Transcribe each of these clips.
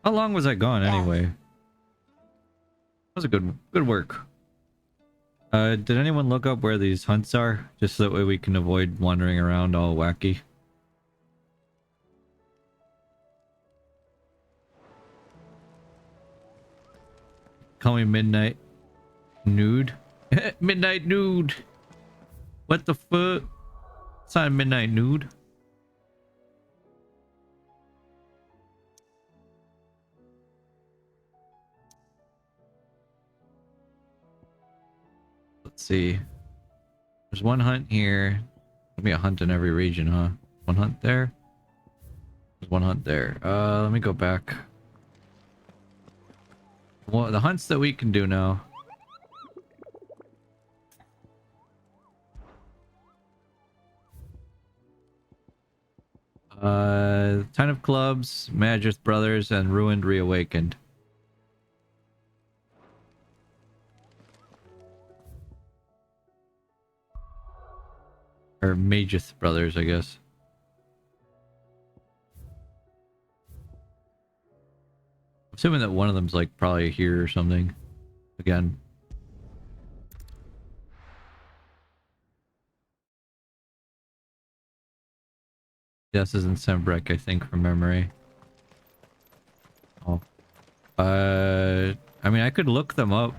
How long was I gone anyway? That was a good work. Did anyone look up where these hunts are? Just so that way we can avoid wandering around all wacky. Call me Midnight Nude. Midnight Nude. What the fuck? It's not a Midnight Nude. Let's see. There's one hunt here. There'll be a hunt in every region, huh? One hunt there. There's one hunt there. Let me go back. Well, the hunts that we can do now. Ton of Clubs, Magic Brothers, and Ruined Reawakened. Or Magith Brothers, I guess. I'm assuming that one of them's like probably here or something. Again. This is in Sembrek, I think, from memory. Oh. I mean, I could look them up.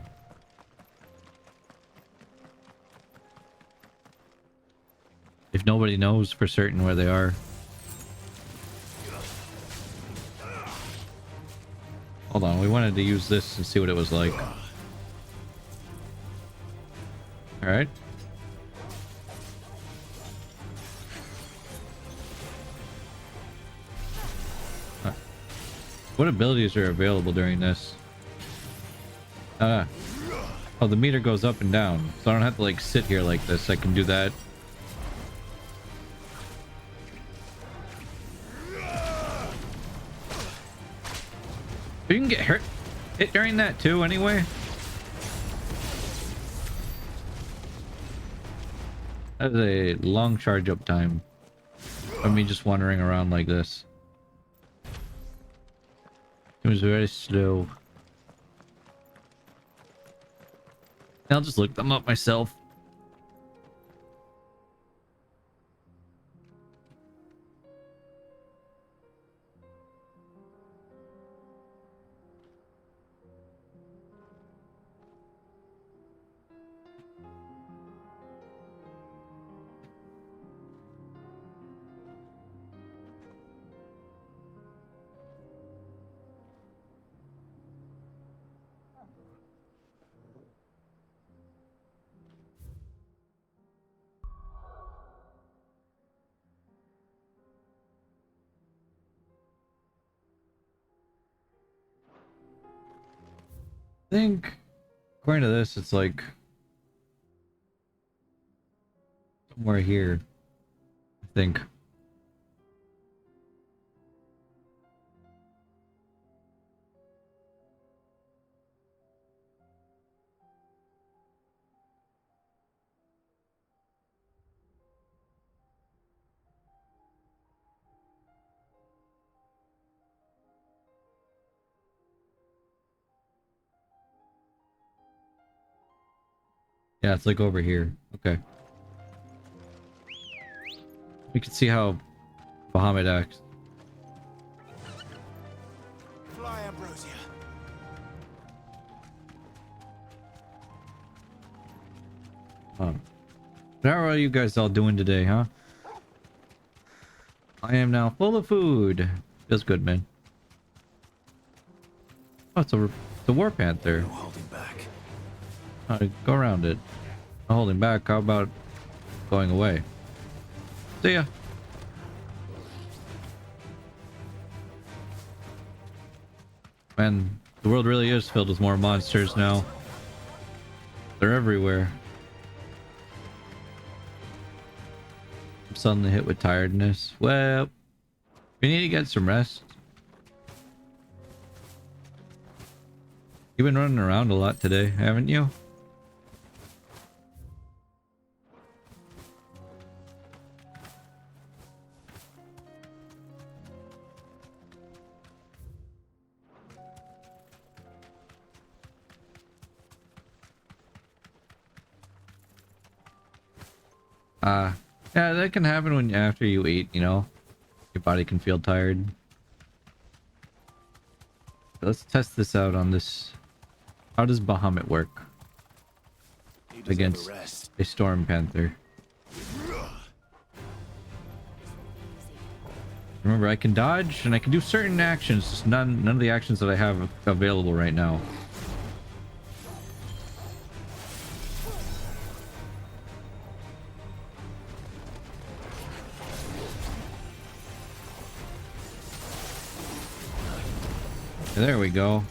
If nobody knows for certain where they are. Hold on, we wanted to use this and see what it was like. Alright. What abilities are available during this? Oh, the meter goes up and down. So I don't have to like sit here like this. I can do that. You can get hit during that too anyway. That is a long charge up time of me just wandering around like this. It was very slow. I'll just look them up myself. I think, according to this, it's like somewhere here. I think. Yeah, it's like over here. Okay. We can see how Bahamut acts. Fly, Ambrosia. How are you guys all doing today, huh? I am now full of food. Feels good, man. Oh, it's a war panther. No holding back. Go around it. Not holding back. How about going away? See ya. Man, the world really is filled with more monsters now. They're everywhere. I'm suddenly hit with tiredness. Well, we need to get some rest. You've been running around a lot today, haven't you? Yeah, that can happen when after you eat, you know. Your body can feel tired. Let's test this out on this. How does Bahamut work He deserves against a rest. a Storm Panther? Remember, I can dodge and I can do certain actions, just none of the actions that I have available right now. There we go.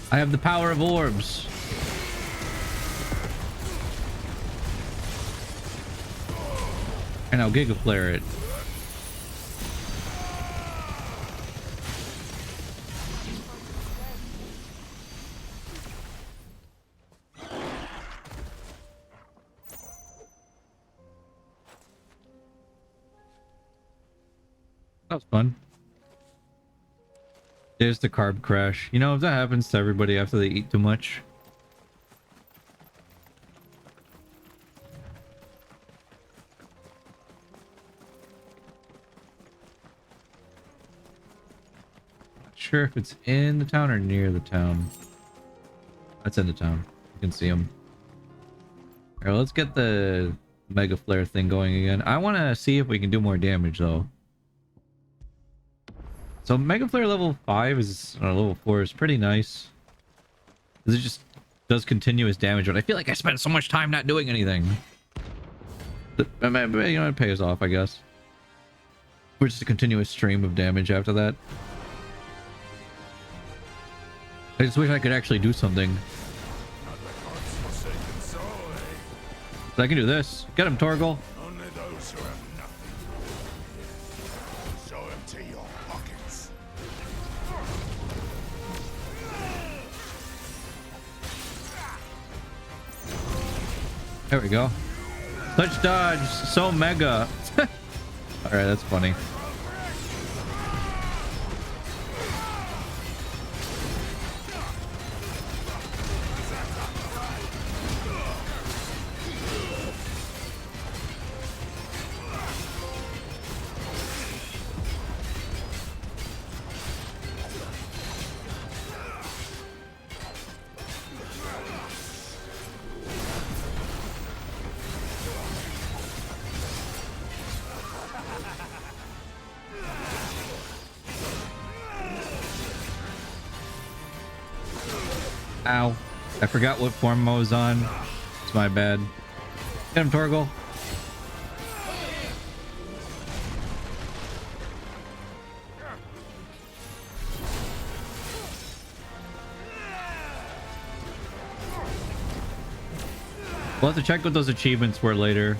I have the power of orbs. And I'll Giga Flare it. That was fun. There's the carb crash. You know, if that happens to everybody after they eat too much. Not sure if it's in the town or near the town. That's in the town. You can see them. Alright, let's get the Mega Flare thing going again. I want to see if we can do more damage though. So Mega Flare level 5 is, or level 4 is pretty nice. Because it just does continuous damage, but I feel like I spent so much time not doing anything. But, you know, it pays off, I guess. Or just a continuous stream of damage after that. I just wish I could actually do something. But I can do this. Get him, Torgal. Only those who have nothing. Show empty your pockets. There we go. Such dodge, so mega. Alright, that's funny. Ow. I forgot what form I was on. It's my bad. Get him, Torgal. We'll have to check what those achievements were later.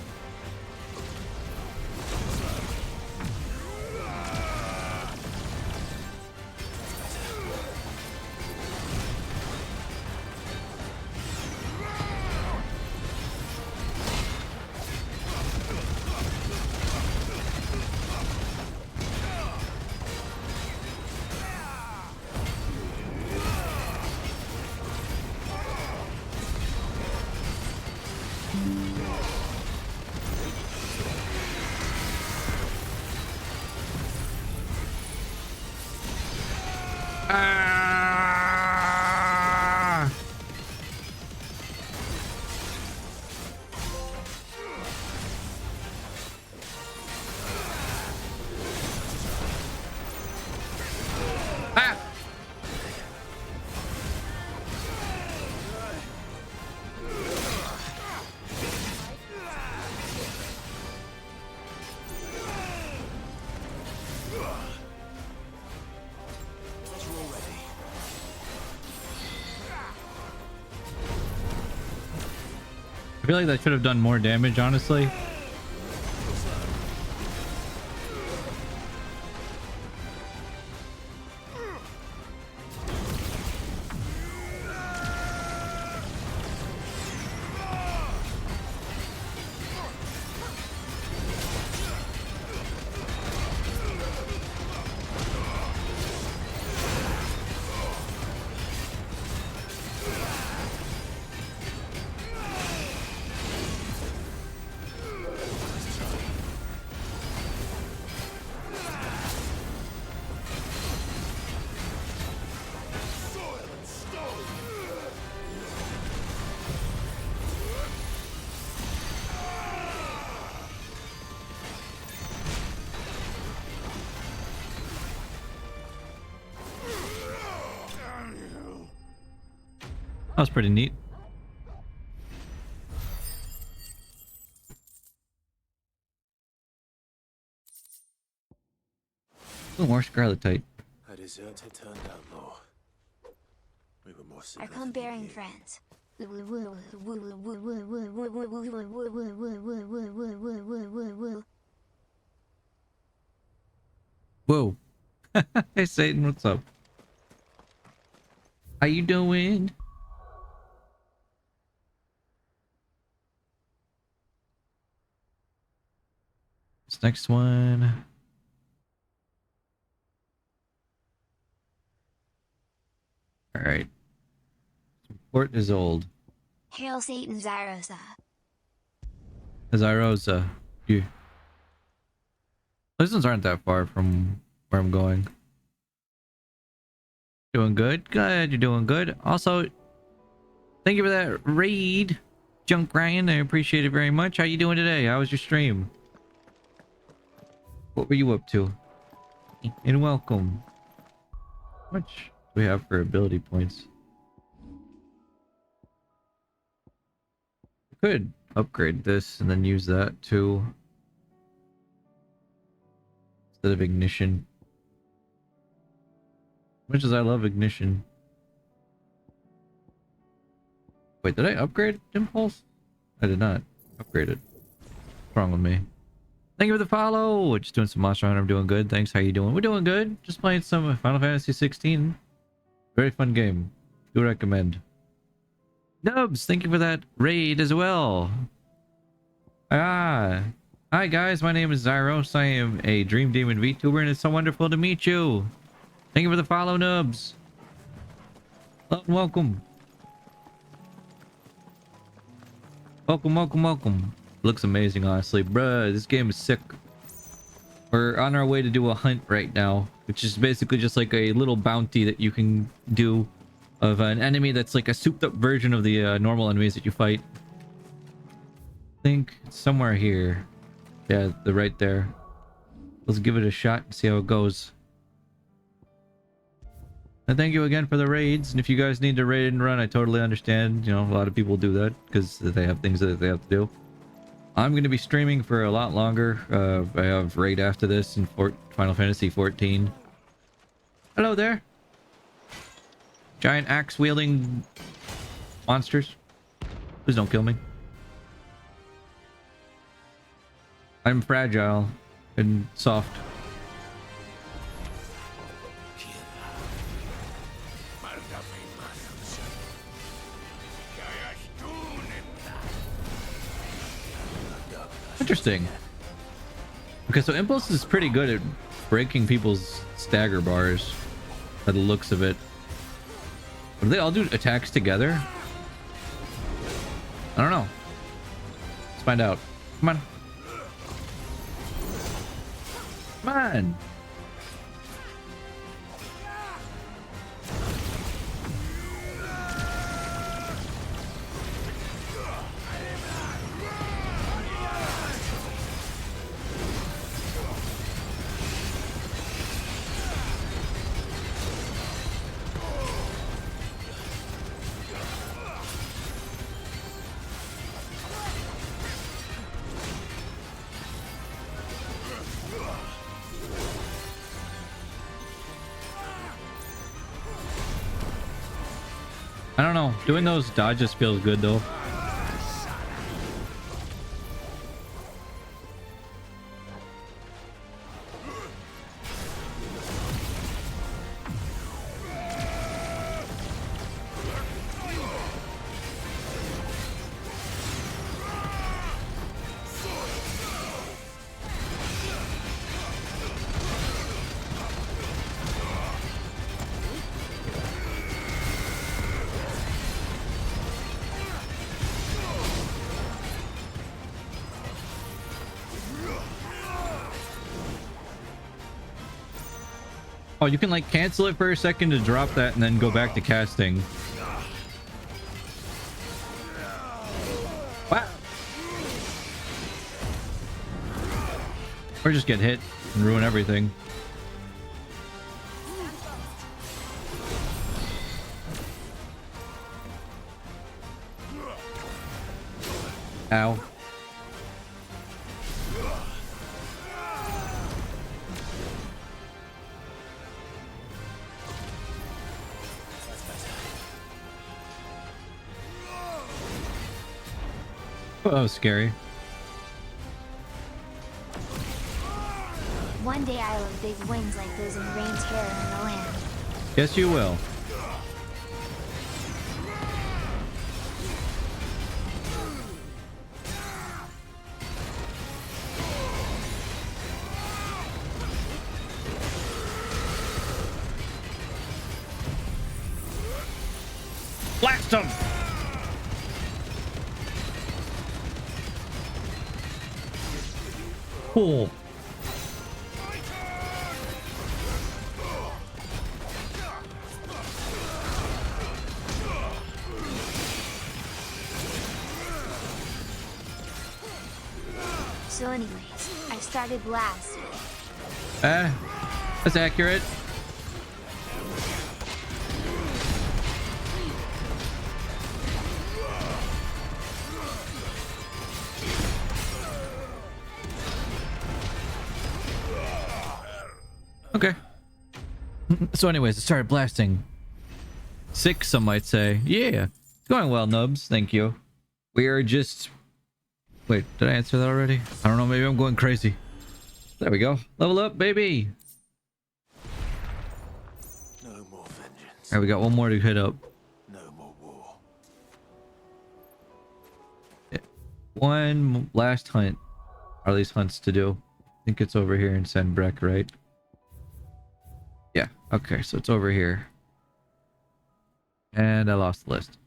feel like that should have done more damage, honestly. That was pretty neat. Oh, more Scarletite. A deserter turned outlaw. We were more Our significant clone-bearing here. friends. Whoa. Hey Satan, what's up? How you doing? This next one. All right. Port is old. Hail Satan Zyrosa. Zyrosa. You. Those ones aren't that far from where I'm going. Doing good? Good, you're doing good. Also, thank you for that raid, Junk Ryan. I appreciate it very much. How you doing today? How was your stream? What were you up to? And welcome. How much do we have for ability points? We could upgrade this and then use that too. Instead of ignition. Much as I love ignition. Wait, did I upgrade impulse? I did not upgrade it. What's wrong with me? Thank you for the follow. Just doing some Monster Hunter. I'm doing good. Thanks. How you doing? We're doing good. Just playing some Final Fantasy 16. Very fun game. Do recommend. Nubs, thank you for that raid as well. Ah. Hi guys, my name is Zyros. I am a Dream Demon VTuber and it's so wonderful to meet you. Thank you for the follow, Nubs. Hello and welcome. Welcome, welcome, welcome. Looks amazing, honestly. Bruh, this game is sick. We're on our way to do a hunt right now, which is basically just like a little bounty that you can do of an enemy that's like a souped up version of the normal enemies that you fight. I think it's somewhere here. Yeah, they're right there. Let's give it a shot and see how it goes. And thank you again for the raids. And if you guys need to raid and run, I totally understand. You know, a lot of people do that because they have things that they have to do. I'm going to be streaming for a lot longer. I have raid after this in Final Fantasy 14. Hello there. Giant axe wielding monsters. Please don't kill me. I'm fragile and soft. Interesting. Okay, so Impulse is pretty good at breaking people's stagger bars by the looks of it. Do they all do attacks together? I don't know. Let's find out. Come on. Come on. I don't know. Doing those dodges feels good though. Oh, you can like cancel it for a second to drop that and then go back to casting. Wow. Or just get hit and ruin everything. Ow. Oh, scary. One day I'll have big wings like those and rain terror in the land. Yes, you will. Blast him! Cool. So anyways, I started blasting. That's accurate. Okay. So anyways, it started blasting. 6, some might say. Yeah. It's going well, nubs. Thank you. We are just... Wait, did I answer that already? I don't know. Maybe I'm going crazy. There we go. Level up, baby. No more vengeance. Alright, we got one more to hit up. No more war. One last hunt. Or at least hunts to do. I think it's over here in Senbrek, right? Yeah. Okay, so it's over here. And I lost the list.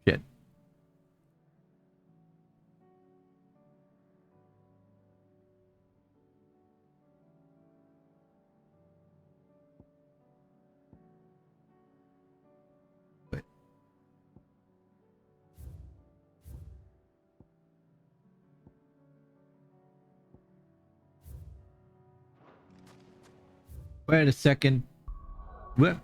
Shit. Wait. Wait a second. What?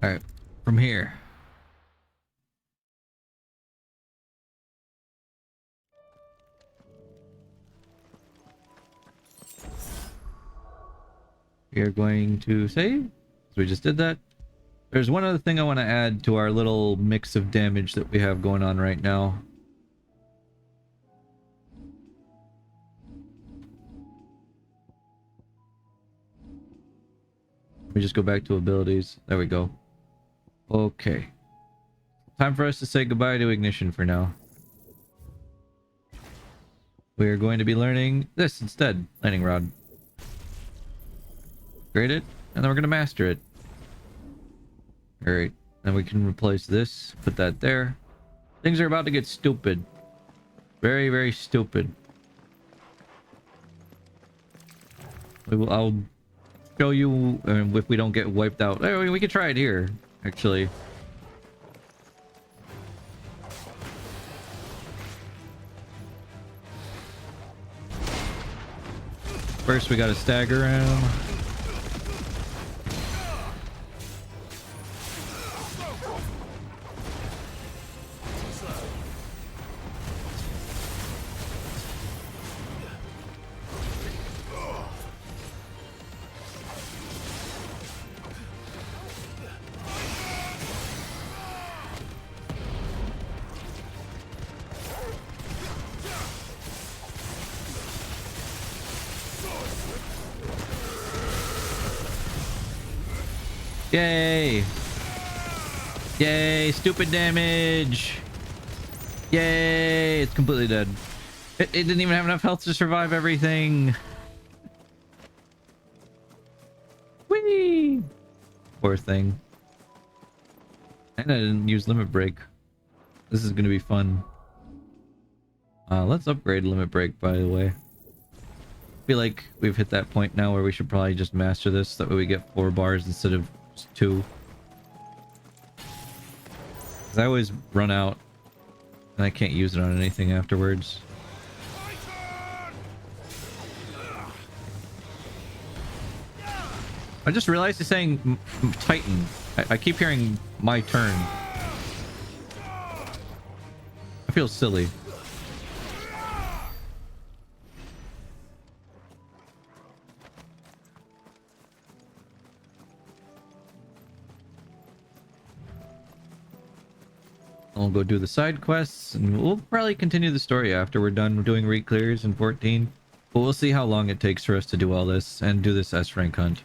All right, from here. We are going to save. So we just did that. There's one other thing I want to add to our little mix of damage that we have going on right now. Let me just go back to abilities. There we go. Okay. Time for us to say goodbye to Ignition for now. We are going to be learning this instead. Lightning Rod. Grade it, and then we're going to master it. Alright. Then we can replace this. Put that there. Things are about to get stupid. Very, very stupid. I'll show you if we don't get wiped out. I mean, we can try it here, actually. First, we gotta stagger him. Yay! Yay! Stupid damage! Yay! It's completely dead. It didn't even have enough health to survive everything. Poor thing. And I didn't use limit break. This is gonna be fun. Let's upgrade limit break, by the way. I feel like we've hit that point now where we should probably just master this. That way we get 4 bars instead of just 2. 'Cause I always run out and I can't use it on anything afterwards. I just realized he's saying Titan. I keep hearing my turn. I feel silly. I'll go do the side quests, and we'll probably continue the story after we're done doing re-clears in 14. But we'll see how long it takes for us to do all this and do this S-rank hunt.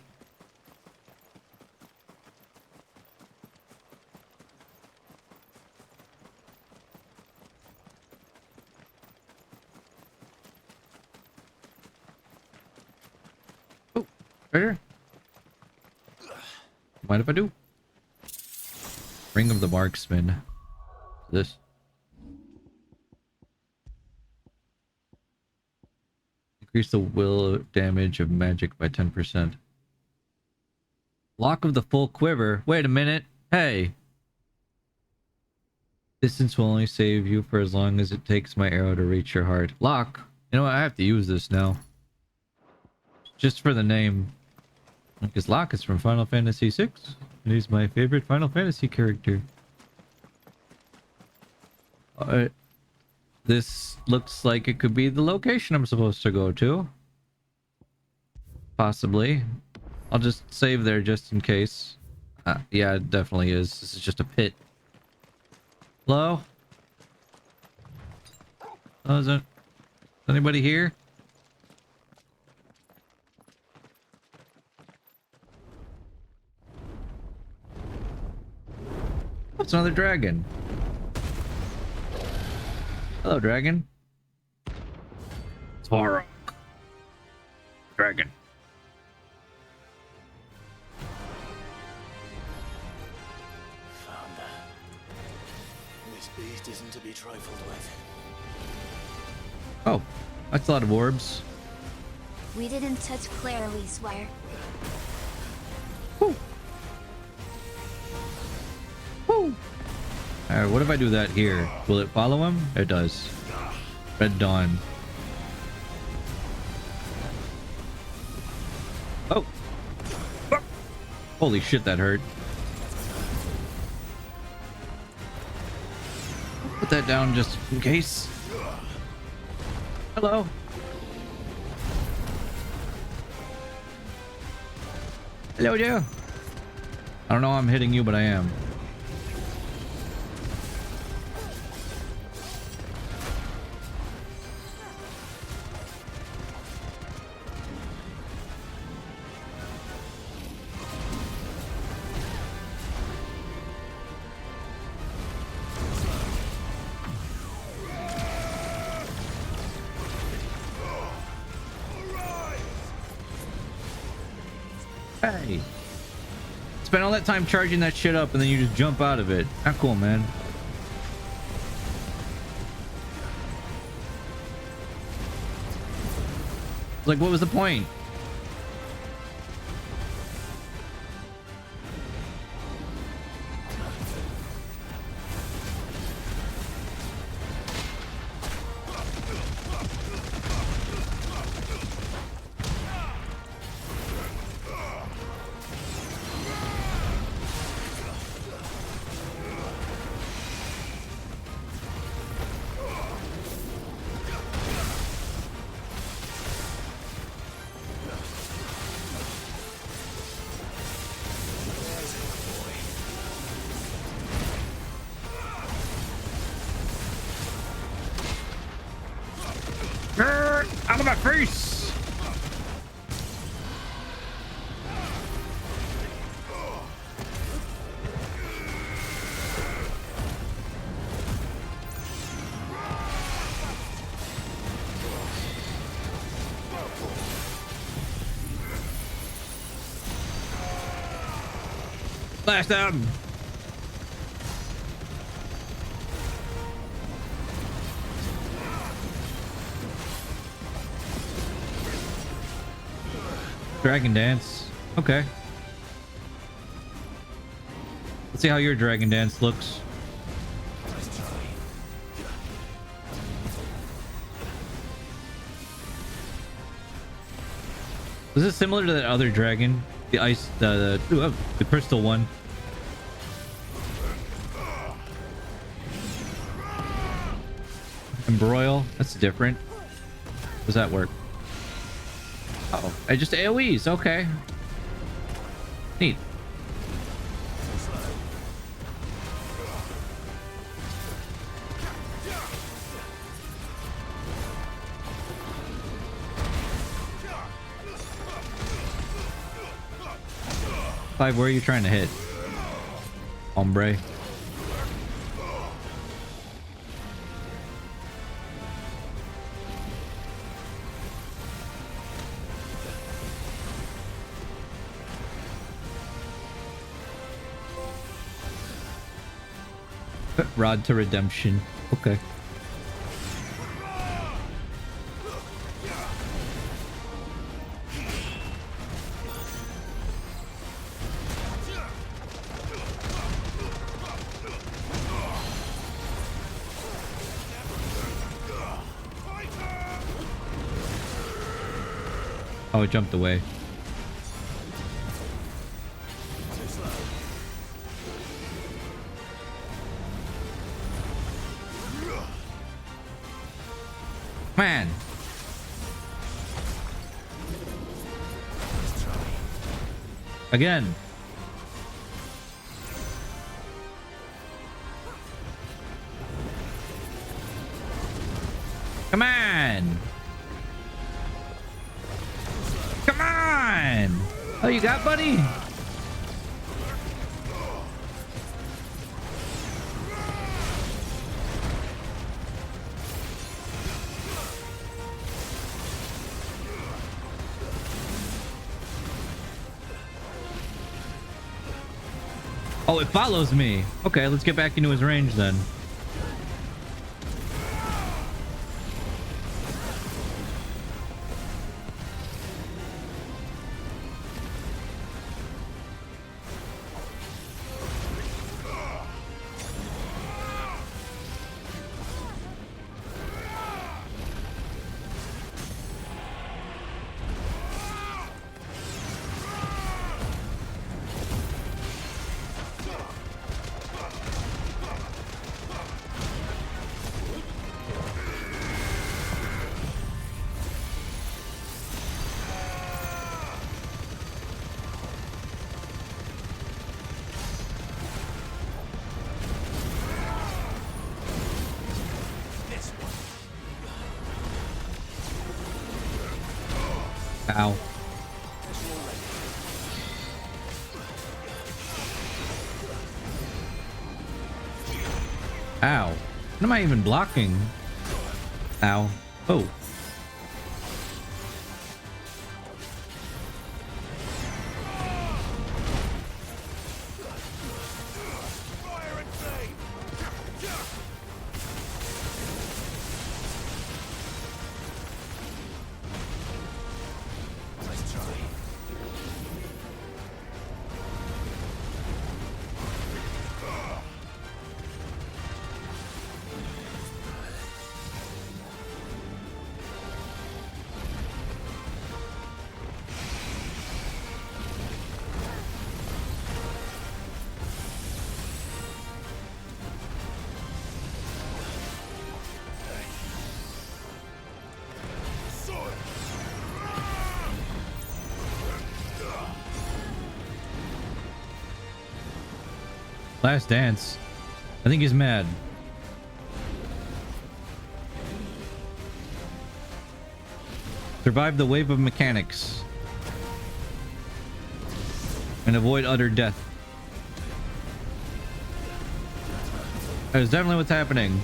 Oh, right here. Mind if I do? Ring of the Marksman. This. Increase the will damage of magic by 10%. Lock of the full quiver. Wait a minute. Hey. Distance will only save you for as long as it takes my arrow to reach your heart. Lock. You know what? I have to use this now. Just for the name. Because Locke is from Final Fantasy VI. And he's my favorite Final Fantasy character. This looks like it could be the location I'm supposed to go to. Possibly. I'll just save there just in case. Yeah, it definitely is. This is just a pit. Hello? Oh, is anybody here? Oh, it's another dragon. Hello, dragon. Svarog. Dragon. Founder. This beast isn't to be trifled with. Oh, that's a lot of orbs. We didn't touch Claire, we swear. Woo. Woo. Alright, what if I do that here? Will it follow him? It does. Red Dawn. Oh. Holy shit, that hurt. Put that down just in case. Hello. Hello there. I don't know how I'm hitting you, but I am. Hey. Spend all that time charging that shit up and then you just jump out of it. Not cool, man. Like, what was the point? Out of my face! Blast them! Dragon dance. Okay. Let's see how your dragon dance looks. Is this similar to that other dragon? The ice, the crystal one. Embroil. That's different. Does that work? Oh, I just AoEs. Okay. Neat. Clive, where are you trying to hit? Hombre. Rod to redemption. Okay. Oh, it jumped away. Man. Again. Come on. Come on. Oh, you got buddy? Oh, it follows me. Okay, let's get back into his range then. Ow. Ow. What am I even blocking? Ow. Oh. Last dance. I think he's mad. Survive the wave of mechanics and avoid utter death. That is definitely what's happening.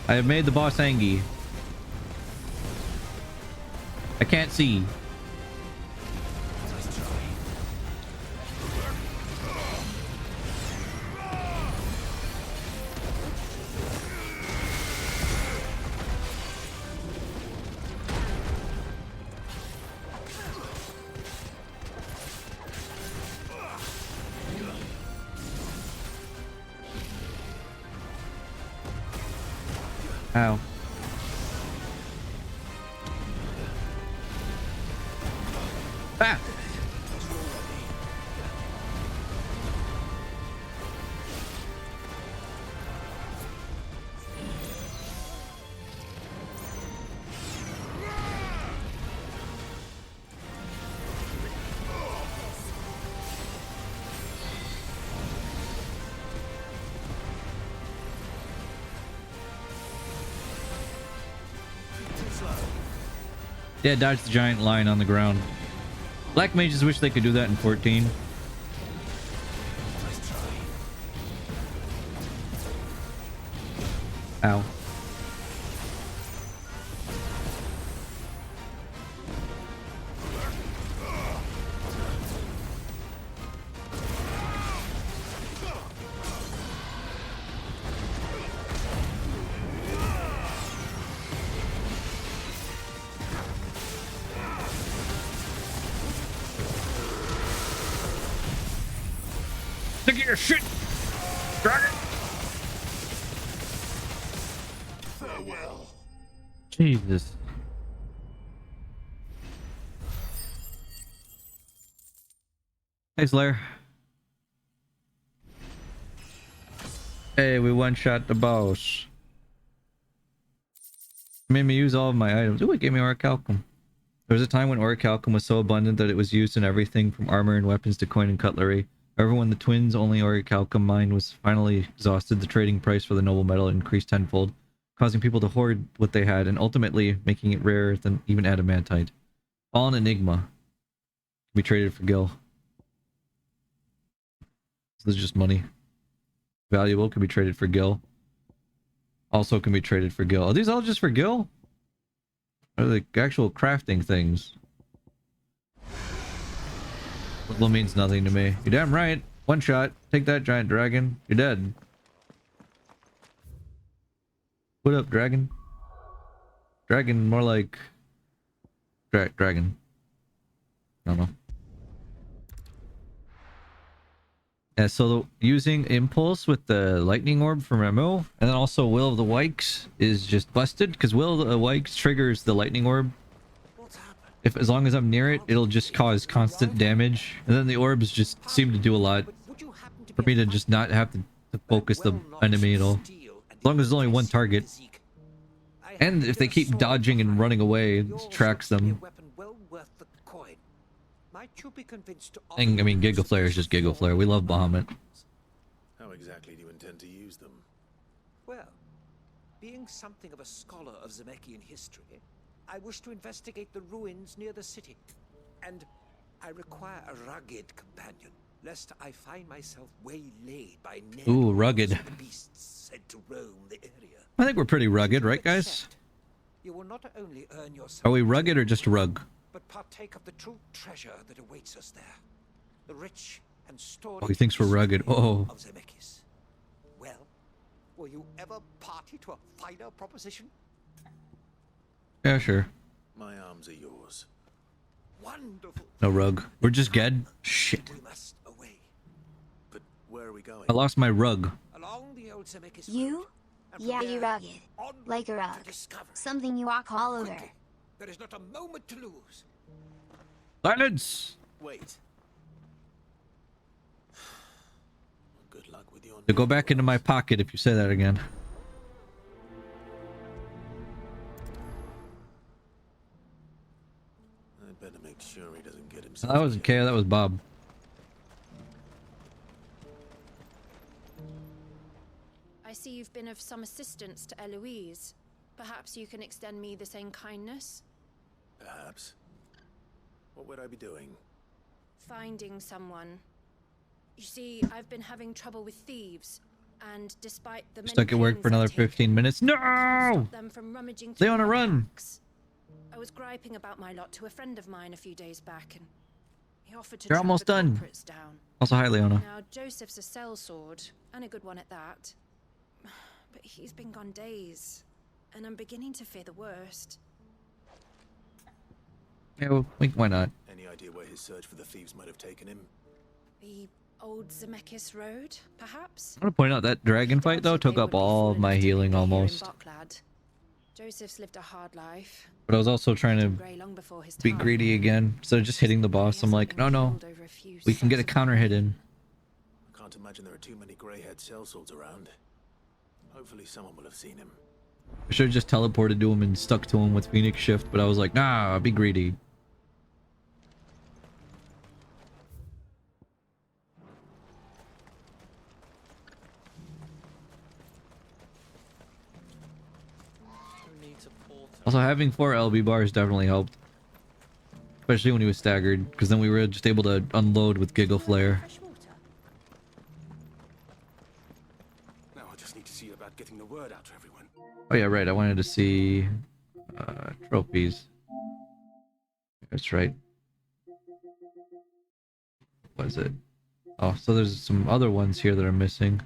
I have made the boss angry. I can't see. Ow. Ah! Yeah, dodge the giant lion on the ground. Black mages wish they could do that in 14. Ow. Look at your shit, dragon. Farewell. Jesus. Hey, Slayer. Hey, we one-shot the boss. Made me use all of my items. Ooh, it gave me orichalcum. There was a time when orichalcum was so abundant that it was used in everything from armor and weapons to coin and cutlery. However, when the twins' only orichalcum mine was finally exhausted, the trading price for the noble metal increased tenfold, causing people to hoard what they had and ultimately making it rarer than even adamantite. All an enigma. Can be traded for gil. So this is just money. Valuable can be traded for gil. Also can be traded for gil. Are these all just for gil? Or are they actual crafting things? Little means nothing to me. You're damn right. One shot. Take that, giant dragon. You're dead. What up, dragon? Dragon, more like... dragon. I don't know. Yeah, so using Impulse with the Lightning Orb from MO, and then also Will of the Wikes is just busted, because Will of the Wikes triggers the Lightning Orb. If as long as I'm near it, it'll just cause constant damage, and then the orbs just seem to do a lot for me to just not have to focus the enemy at all. As long as there's only one target. And if they keep dodging and running away, it tracks them. And, I mean, Giga Flare is just Giga Flare. We love Bahamut. How exactly do you intend to use them? Well, being something of a scholar of Zemeckis history, I wish to investigate the ruins near the city. And I require a rugged companion, lest I find myself waylaid by Ooh, rugged. the beasts said to roam the area. I think we're pretty rugged, right, guys? You will not only earn yourself Are we rugged or just rug? but partake of the true treasure that awaits us there. The rich and storied Oh, he thinks we're rugged. history Oh. of Zemeckis. Well, were you ever party to a finer proposition? Yeah, sure. My arms are yours. Wonderful. No rug. We're just Ged. Shit. We must away. But where are we going? I lost my rug. Along the old Zemeckis You? road, and Yeah, from you're there, rugged. onward Like a to rug. discovery. Something you walk all over. Quickly. There is not a moment to lose. Silence! Wait. Good luck with your To go back into my pocket if you say that again. I'd better make sure he doesn't get himself. That wasn't Kay, that was Bob. I see you've been of some assistance to Eloise. Perhaps you can extend me the same kindness? Perhaps. What would I be doing? Finding someone. You see, I've been having trouble with thieves, and despite the many Stuck at work pains for another I've taken, 15 minutes. I No! couldn't stop them from rummaging through on a my run. packs. I was griping about my lot to a friend of mine a few days back, and he offered to You're track almost the done. culprits down. Also, hi, Leona. Now, Joseph's a sellsword, and a good one at that. But he's been gone days, and I'm beginning to fear the worst. Yeah, well, why not? Any idea where his search for the thieves might have taken him? The old Zemeckis Road, perhaps? I want to point out that dragon fight, though, took up all of my healing almost. Joseph's lived a hard life. But I was also trying to Grey long before his be time. greedy again. Instead of just hitting the boss, I'm like, no, Over a few we can get a sets of counter hit in. I can't imagine there are too many grey-haired sellswords around. Hopefully someone will have seen him. I should have just teleported to him and stuck to him with Phoenix Shift, but I was like, nah, I'll be greedy. Who needs a porter? Also, having 4 LB bars definitely helped. Especially when he was staggered, because then we were just able to unload with Giggle Flare. Fresh water. Now I just need to see about getting the word out to everyone. Oh yeah, right, I wanted to see trophies. That's right. What is it? Oh, so there's some other ones here that are missing.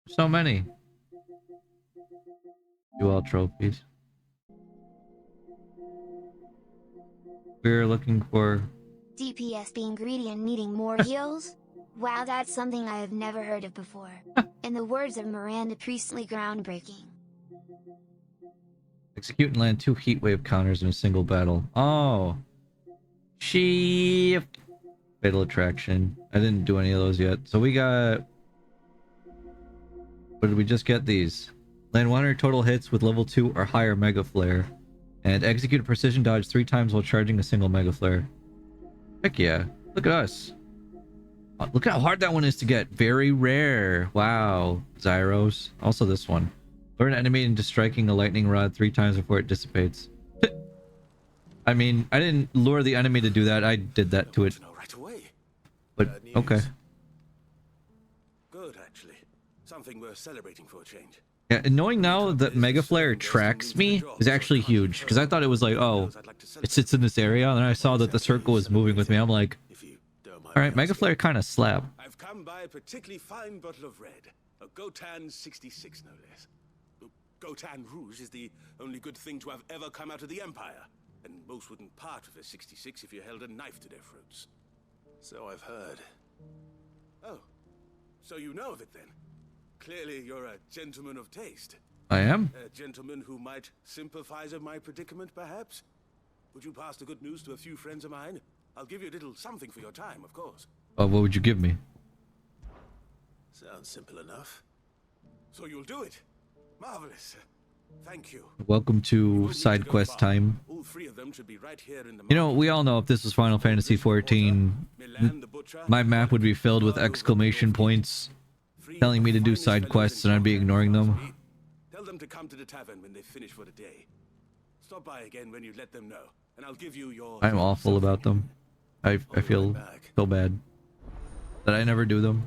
So many. Do all trophies. We're looking for... DPS being greedy and needing more heals? Wow, that's something I have never heard of before. In the words of Miranda Priestley, groundbreaking. Execute and land 2 heat wave counters in a single battle. Oh. Shift. Fatal attraction. I didn't do any of those yet. So we got... What did we just get? These. Land 100 total hits with level 2 or higher Mega Flare. And execute a precision dodge 3 times while charging a single Mega Flare. Heck yeah. Look at us. Look how hard that one is to get. Very rare. Wow. Zyros. Also this one. Lure an enemy into striking a lightning rod 3 times before it dissipates. I mean, I didn't lure the enemy to do that. I did that to it. To know right away. But, News. okay. Good, actually. Something worth celebrating for a change. Yeah, and knowing now that Mega Flare tracks me is actually huge. Because I thought it was like, oh, it sits in this area. And then I saw that the circle was moving with me. I'm like, If you don't mind alright, me Mega asking. Flare kind of slap. I've come by a particularly fine bottle of red. A Gotan 66, no less. Gotan Rouge is the only good thing to have ever come out of the Empire. And most wouldn't part with a 66 if you held a knife to their throats. So I've heard. Oh, so you know of it then? Clearly you're a gentleman of taste. I am. A gentleman who might sympathize with my predicament, perhaps? Would you pass the good news to a few friends of mine? I'll give you a little something for your time, of course. What would you give me? Sounds simple enough. So you'll do it. Marvelous. Thank you. Welcome You to wouldn't need side to go quest far. time. All 3 of them should be right here in the You know, we all know if this was Final Fantasy XIV, my map would be filled with exclamation points telling me to do side quests and I'd be ignoring them. Tell them to come to the tavern when they finish for the day. Stop by again when you let them know, and I'll give you your... I'm awful about them. I feel so bad that I never do them.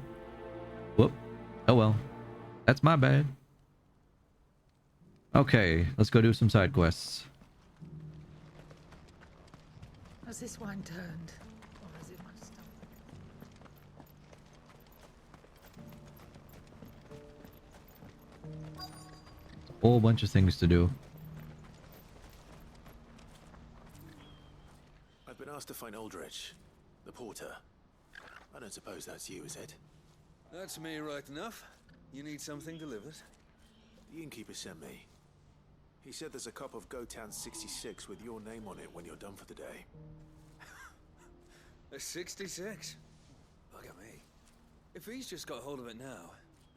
Whoop. Oh well. That's my bad. Okay, let's go do some side quests. Has this wine turned? Or is it my stomach? Whole bunch of things to do. I've been asked to find Aldrich, the porter. I don't suppose that's you, is it? That's me right enough. You need something delivered? The innkeeper sent me. He said there's a cup of Gotan 66 with your name on it when you're done for the day. A 66? Look at me. If he's just got hold of it now,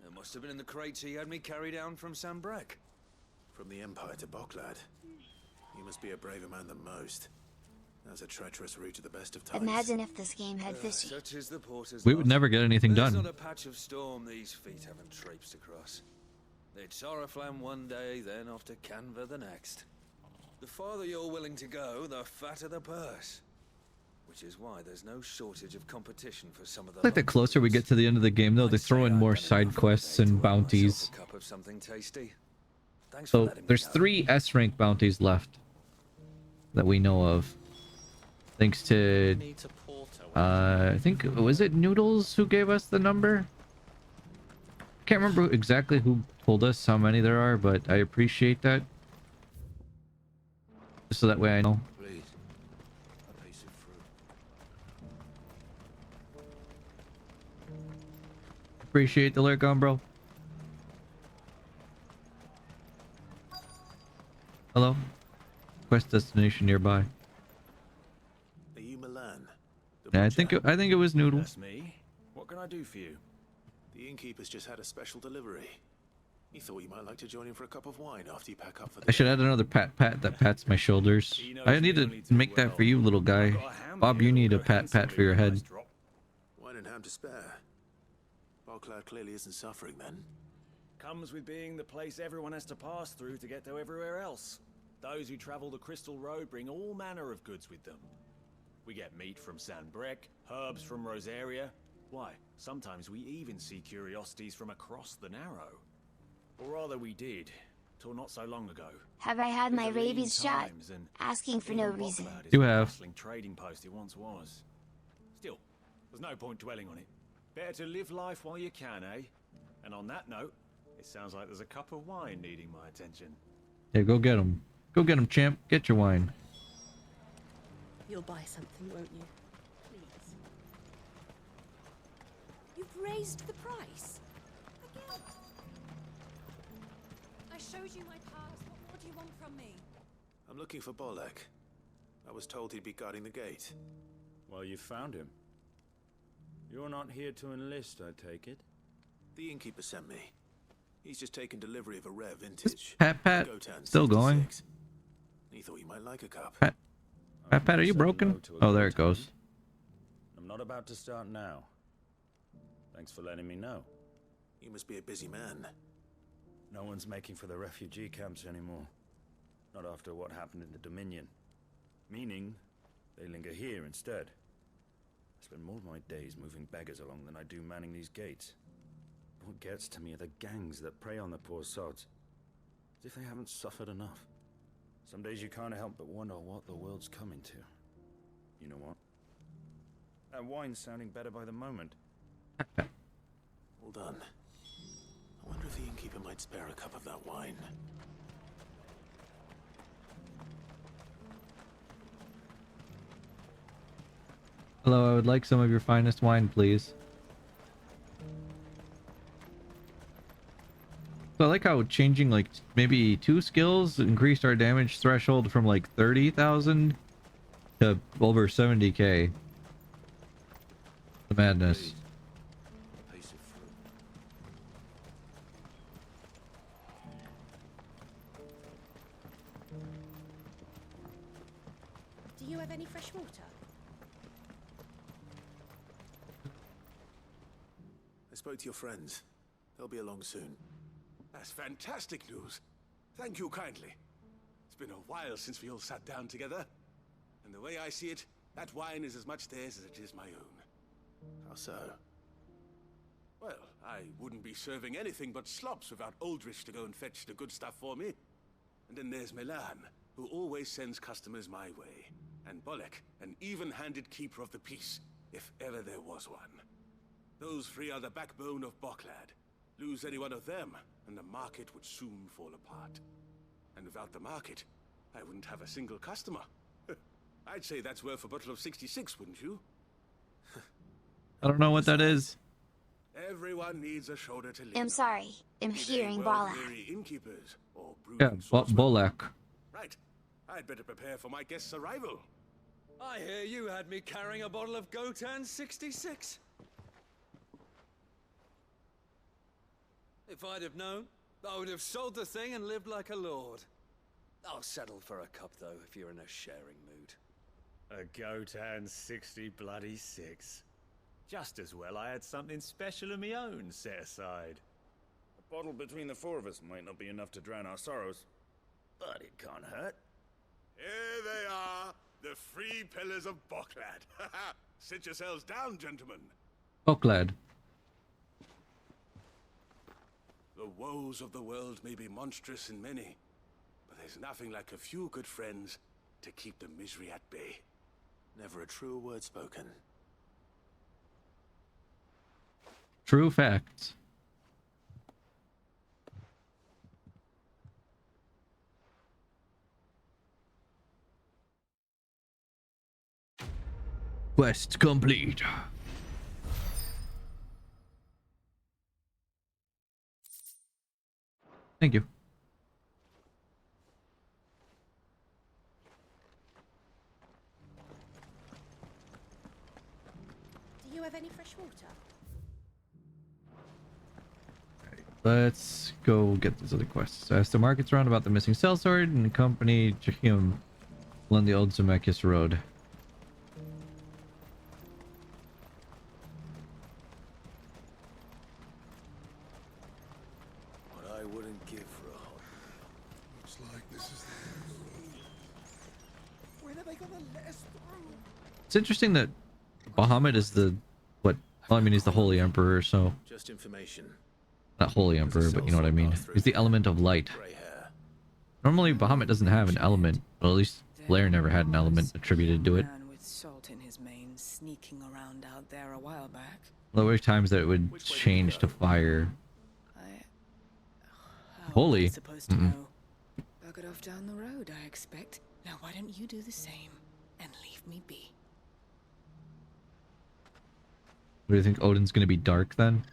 it must have been in the crates he had me carry down from Sambrek. From the Empire to Boklad. You must be a braver man than most. That's a treacherous route to the best of times. Imagine if this game had fishy. Such is the porter's We would lot. never get anything There's done. not a patch of storm these feet haven't traipsed across. It's Oriflamme one day, then off to Canva the next. The farther you're willing to go, the fatter the purse. Which is why there's no shortage of competition for some of the... I think the closer we get to the end of the game, though, they throw in more side quests and bounties. A cup of something tasty. Thanks for So letting me there's know. 3 S-rank bounties left that we know of. Thanks to, Needs a porter. I think, was it Noodles who gave us the number? Can't remember exactly who told us how many there are, but I appreciate that. Just so that way I know. Please. A piece of fruit. Appreciate the lurk on, bro. quest destination nearby. Are you Milan? The Yeah, butcher? I think it was Noodle. That's me. What can I do for you? The innkeeper's just had a special delivery. He thought you might like to join him for a cup of wine after you pack up for the I should day. add another pat that pats my shoulders. He knows I need me to only too make that well. for you, little I've guy. got a ham Bob, here you need a that'll go pat for your handsomely when head. ice drop. Wine and ham to spare. Bogcloud clearly isn't suffering then. Comes with being the place everyone has to pass through to get to everywhere else. Those who travel the Crystal Road bring all manner of goods with them. We get meat from San Brec, herbs from Rosaria. Why, sometimes we even see curiosities from across the Narrow. Or rather we did, till not so long ago. Have I had my These are lean rabies shot? times, and Asking for no even reason. Bogcloud You isn't the have. bustling trading post it once was. Still, there's no point dwelling on it. Better to live life while you can, eh? And on that note, it sounds like there's a cup of wine needing my attention. Yeah, go get him. Go get him, champ. Get your wine. You'll buy something, won't you? Please. You've raised the price? Again? I showed you my pass. What more do you want from me? I'm looking for Bolek. I was told he'd be guarding the gate. Well, you found him. You're not here to enlist, I take it? The innkeeper sent me. He's just taken delivery of a rare vintage. Pat Gotan still going? 66. He thought you might like a cup. Pat, are you Say broken? hello to a Oh, there it Gotan. goes. I'm not about to start now. Thanks for letting me know. You must be a busy man. No one's making for the refugee camps anymore. Not after what happened in the Dominion. Meaning, they linger here instead. I spend more of my days moving beggars along than I do manning these gates. What gets to me are the gangs that prey on the poor sods. As if they haven't suffered enough. Some days you can't help but wonder what the world's coming to. You know what? That wine's sounding better by the moment. Well done. I wonder if the innkeeper might spare a cup of that wine. Hello, I would like some of your finest wine, please. So I like how changing like maybe 2 skills increased our damage threshold from like 30,000 to over 70k. The madness. A piece of fruit. Do you have any fresh water? I spoke to your friends. They'll be along soon. That's fantastic news. Thank you kindly. It's been a while since we all sat down together. And the way I see it, that wine is as much theirs as it is my own. How so? Well, I wouldn't be serving anything but slops without Aldrich to go and fetch the good stuff for me. And then there's Milan, who always sends customers my way. And Bolek, an even-handed keeper of the peace, if ever there was one. Those 3 are the backbone of Bogcloud. Lose any one of them, and the market would soon fall apart. And without the market, I wouldn't have a single customer. I'd say that's worth a bottle of 66, wouldn't you? I don't know what that is. Everyone needs a shoulder to lean I'm on. sorry. I'm Be they hearing Bala. world-weary innkeepers or Yeah, brooding swordsmen. Bolek. Right. I'd better prepare for my guest's arrival. I hear you had me carrying a bottle of Gotan 66. If I'd have known, I would have sold the thing and lived like a lord. I'll settle for a cup, though, if you're in a sharing mood. A Gotan 60 bloody 6. Just as well I had something special of my own set aside. A bottle between the 4 of us might not be enough to drown our sorrows, but it can't hurt. Here they are, the 3 pillars of Bogcloud. Sit yourselves down, gentlemen. Bogcloud. The woes of the world may be monstrous in many, but there's nothing like a few good friends to keep the misery at bay. Never a truer word spoken. True facts. Quest complete. Thank you. Do you have any fresh water? Let's go get these other quests. Ask the markets around about the missing sellsword and accompany Jahim along the old Zemeckis road. What I wouldn't give for a hot. Looks like this is the end. When are they gonna let us through? It's interesting that Bahamut is the what? Well, I mean, he's the Holy Emperor, so Just information. not Holy Emperor, but you know what I mean. He's the element of light. Gray hair. Normally, Bahamut doesn't have an element. Well, at least Blair never had an element attributed to it. Man with salt in his mane sneaking around out there a while back. There were times that it would change to fire. Holy. Supposed to know. Buggered off down the road, I expect. Now why don't you do the same and leave me be? What do you think? Odin's gonna be dark then?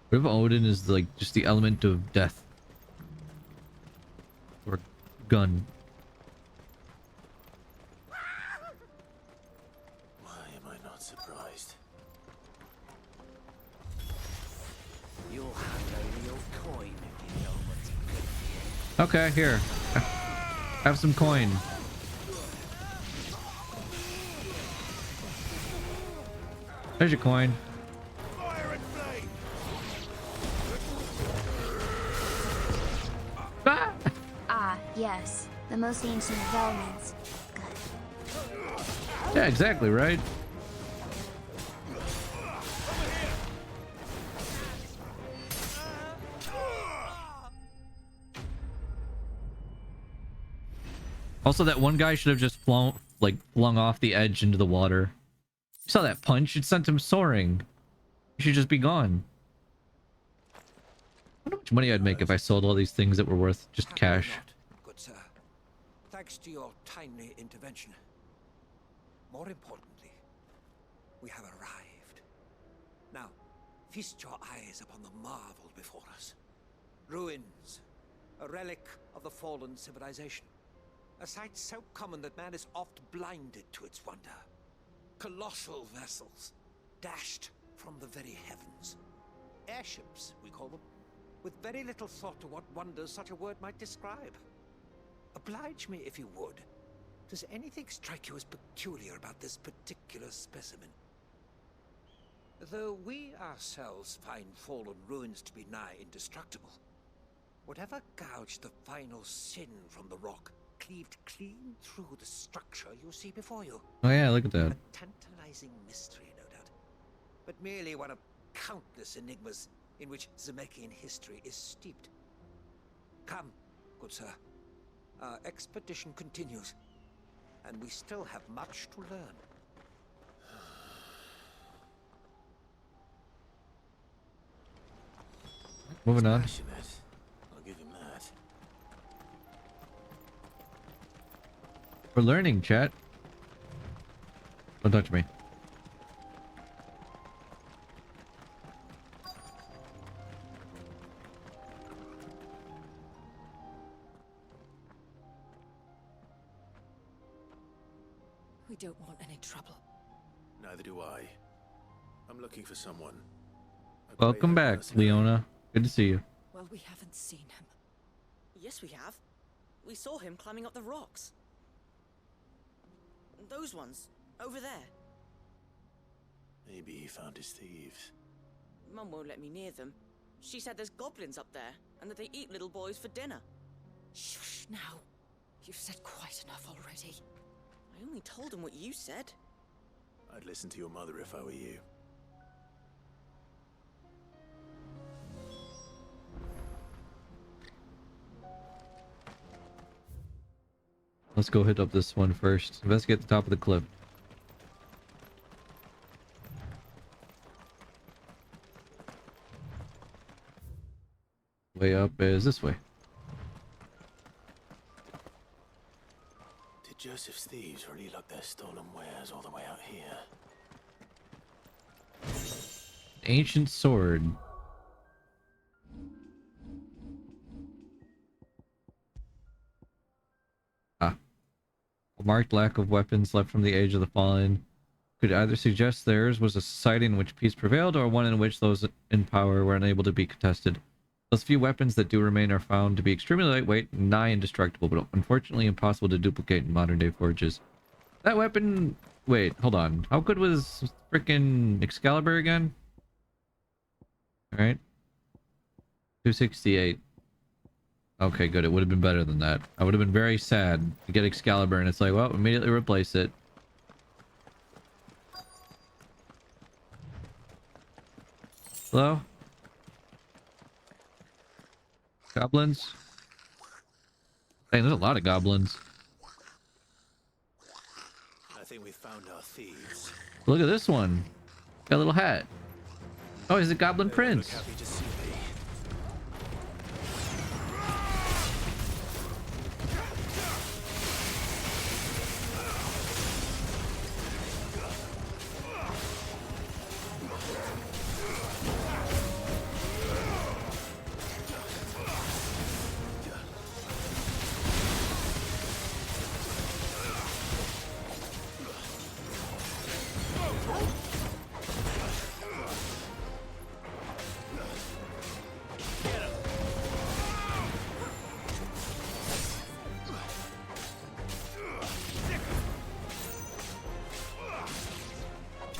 What if Odin is like just the element of death? Or gun? Why am I not surprised? You'll have a real coin if you know what's good for you. Okay, here. Have some coin. There's your coin. Fire and flame! Ah! Ah, yes. The most ancient of elements. Yeah, exactly right. Also, that one guy should have just flung off the edge into the water. You saw that punch? It sent him soaring. He should just be gone. I wonder how much money I'd make if I sold all these things that were worth just cash. Good sir. Thanks to your timely intervention. More importantly, we have arrived. Now, feast your eyes upon the marvel before us. Ruins, a relic of the fallen civilization. A sight so common that man is oft blinded to its wonder. Colossal vessels, dashed from the very heavens. Airships, we call them, with very little thought to what wonders such a word might describe. Oblige me if you would. Does anything strike you as peculiar about this particular specimen? Though we ourselves find fallen ruins to be nigh indestructible, whatever gouged the final sin from the rock cleaved clean through the structure you see before you. Oh yeah, look at that. A tantalizing mystery, no doubt, but merely one of countless enigmas in which Zemeckis history is steeped. Come, good sir. Our expedition continues, and we still have much to learn. Moving on. Passionate. I'll give him that. We're learning, chat. Don't touch me. We don't want any trouble. Neither do I. I'm looking for someone. Welcome back, Leona. Good to see you. Well, we haven't seen him. Yes, we have. We saw him climbing up the rocks. Those ones, over there. Maybe he found his thieves. Mum won't let me near them. She said there's goblins up there, and that they eat little boys for dinner. Shush now. You've said quite enough already. I only told him what you said. I'd listen to your mother if I were you. Let's go hit up this one first. Investigate the top of the cliff. Way up is this way. Did Joseph's thieves really lug their stolen wares all the way out here? Ancient sword. Ah. A marked lack of weapons left from the Age of the Fallen. could either suggest theirs was a society in which peace prevailed or one in which those in power were unable to be contested. Those few weapons that do remain are found to be extremely lightweight and nigh indestructible, but unfortunately impossible to duplicate in modern day forges. That weapon... Wait, hold on. How good was frickin' Excalibur again? Alright. 268. Okay, good. It would have been better than that. I would have been very sad to get Excalibur and it's like, well, immediately replace it. Hello? Goblins? Dang, there's a lot of goblins. I think we found our thieves. Look at this one. Got a little hat. Oh, he's a goblin prince. Happy to see me.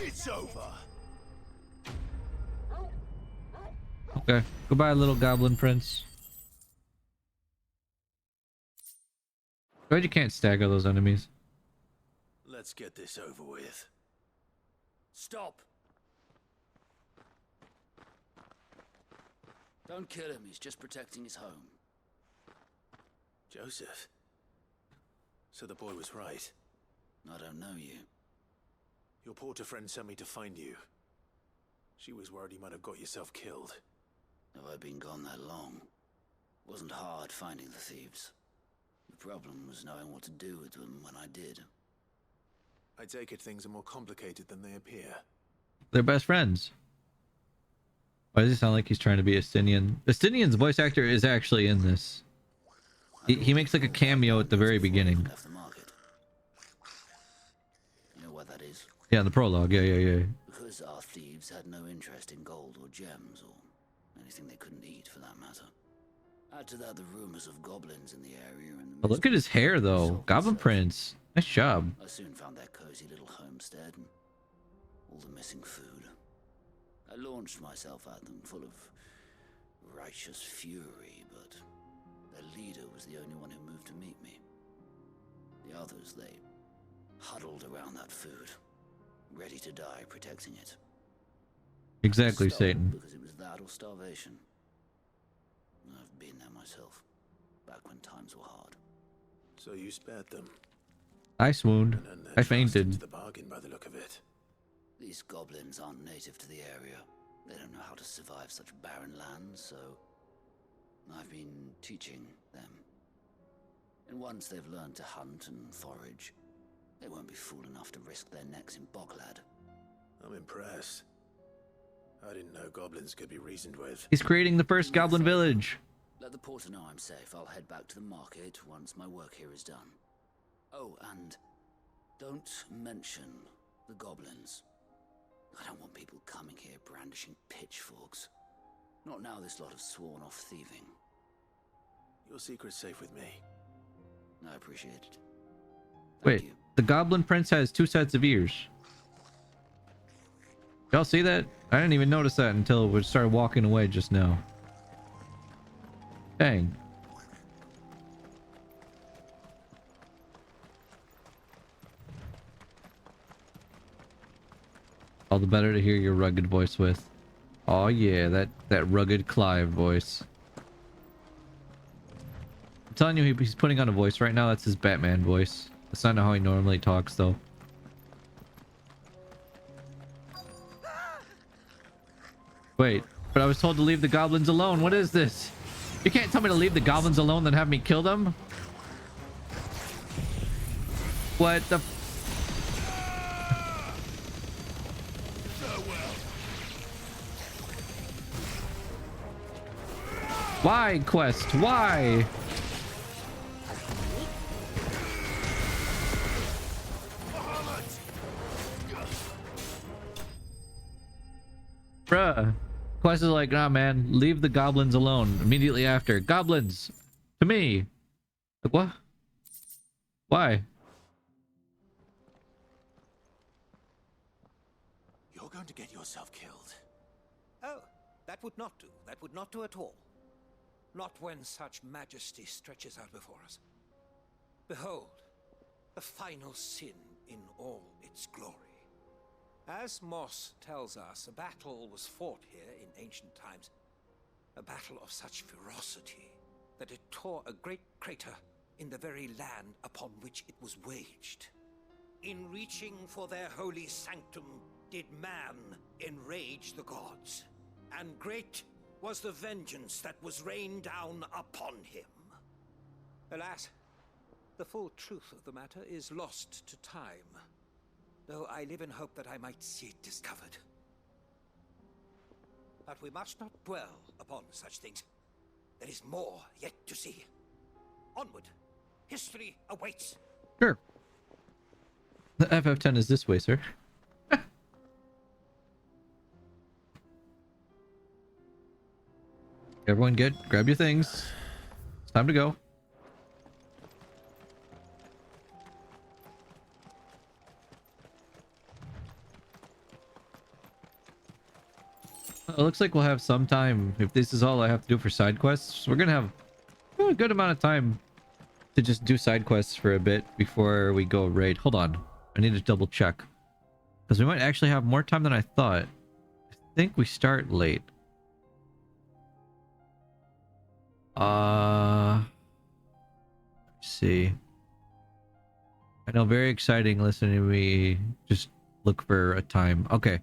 It's over. Okay. Goodbye, little goblin prince. Glad you can't stagger those enemies. Let's get this over with. Stop! Don't kill him, he's just protecting his home. Joseph. So the boy was right. I don't know you. Your porter friend sent me to find you. She was worried you might have got yourself killed. Have I been gone that long? Wasn't hard finding the thieves. The problem was knowing what to do with them when I did. I take it things are more complicated than they appear. They're best friends. Why does he sound like he's trying to be Estinian? Estinian's voice actor is actually in this. He makes like a cameo at the very beginning. Left the market. You know what that is? Yeah, in the prologue. Yeah. Because our thieves had no interest in gold or gems or anything they couldn't eat for that matter. Add to that the rumors of goblins in the area and the But look at his hair though. Goblin Prince. Nice job. I soon found their cozy little homestead and all the missing food. I launched myself at them full of righteous fury, but their leader was the only one who moved to meet me. The others, they huddled around that food, ready to die protecting it. Exactly, Satan. Because it was that or starvation. I've been there myself, back when times were hard. So you spared them. I swooned. I fainted. The bargain by the look of it. These goblins aren't native to the area. They don't know how to survive such barren lands, so I've been teaching them. And once they've learned to hunt and forage, they won't be fool enough to risk their necks in Boglad. I'm impressed. I didn't know goblins could be reasoned with. He's creating the first goblin village. Let the porter know I'm safe. I'll head back to the market once my work here is done. Oh, and don't mention the goblins. I don't want people coming here brandishing pitchforks. Not now this lot have sworn off thieving. Your secret's safe with me. I appreciate it. Wait, the Goblin Prince has 2 sets of ears. Y'all see that? I didn't even notice that until we started walking away just now. Dang. All the better to hear your rugged voice with. Oh yeah, that rugged Clive voice. I'm telling you, he's putting on a voice right now. That's his Batman voice. That's not how he normally talks, though. Wait, but I was told to leave the goblins alone. What is this? You can't tell me to leave the goblins alone, then have me kill them? What the... Why, Quest? Why? Bruh. Quest is like, nah, man, leave the goblins alone. Immediately after, goblins to me. Like, what? Why? You're going to get yourself killed. Oh, that would not do. That would not do at all. Not when such majesty stretches out before us. Behold, the final sin in all its glory. As Moss tells us, a battle was fought here in ancient times. A battle of such ferocity that it tore a great crater in the very land upon which it was waged. In reaching for their holy sanctum, did man enrage the gods, and great was the vengeance that was rained down upon him. Alas, the full truth of the matter is lost to time, though I live in hope that I might see it discovered. But we must not dwell upon such things. There is more yet to see. Onward. History awaits. Sure. The FF10 is this way, sir. Everyone good? Grab your things. It's time to go. It looks like we'll have some time. If this is all I have to do for side quests, we're gonna have a good amount of time to just do side quests for a bit before we go raid. Hold on. I need to double check. Because we might actually have more time than I thought. I think we start late. Let's see. I know, very exciting listening to me just look for a time. Okay.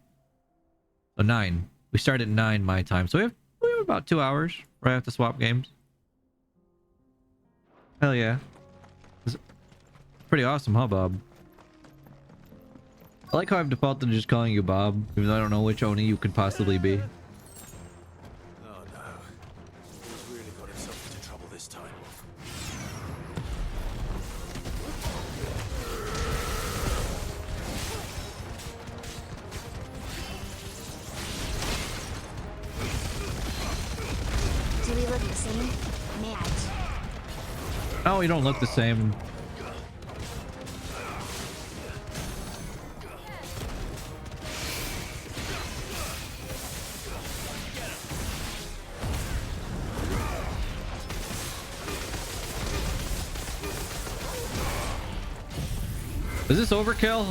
So 9. We start at 9 my time. So we have about 2 hours right after swap games. Hell yeah. It's pretty awesome, huh, Bob? I like how I've defaulted to just calling you Bob, even though I don't know which Oni you could possibly be. Oh no. He's really got himself into trouble this time. Do we look the same? Match. No, you don't look the same. Is this overkill?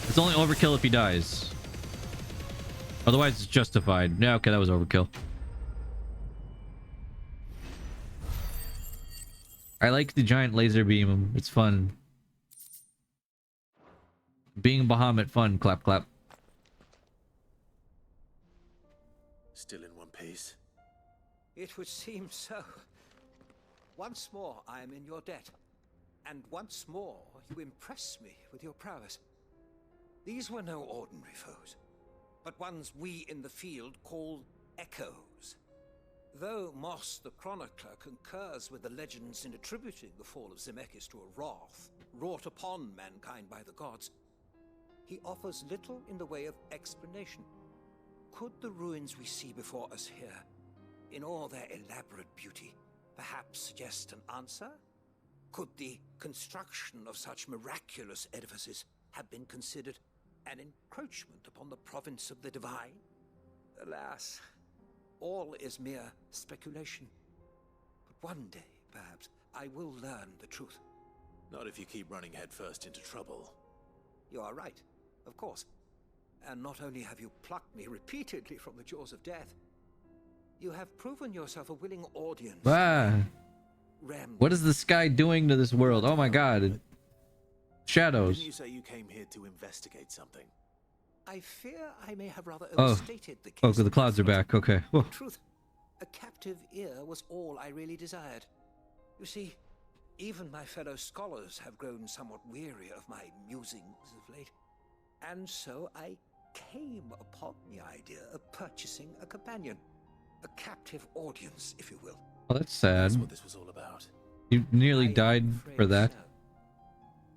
It's only overkill if he dies. Otherwise, it's justified. Yeah, okay, that was overkill. I like the giant laser beam. It's fun. Being Bahamut fun. Clap, clap. Still in one piece. It would seem so. Once more I am in your debt. And once more you impress me with your prowess. These were no ordinary foes, but ones we in the field call echoes. Though Moss the Chronicler concurs with the legends in attributing the fall of Zemeckis to a wrath wrought upon mankind by the gods, he offers little in the way of explanation. Could the ruins we see before us here, in all their elaborate beauty, perhaps suggest an answer? Could the construction of such miraculous edifices have been considered an encroachment upon the province of the divine? Alas, all is mere speculation. But one day, perhaps, I will learn the truth. Not if you keep running headfirst into trouble. You are right, of course. And not only have you plucked me repeatedly from the jaws of death, you have proven yourself a willing audience. Wow. What is this guy doing to this world? Oh my god. Shadows. Didn't you say you came here to investigate something? I fear I may have rather Oh. overstated the case. Oh, the clouds are back. Okay. Whoa. In truth, a captive ear was all I really desired. You see, even my fellow scholars have grown somewhat weary of my musings of late. And so I came upon the idea of purchasing a companion. A captive audience, if you will. Oh, that's sad. That's what this was all about. You nearly died for that. So.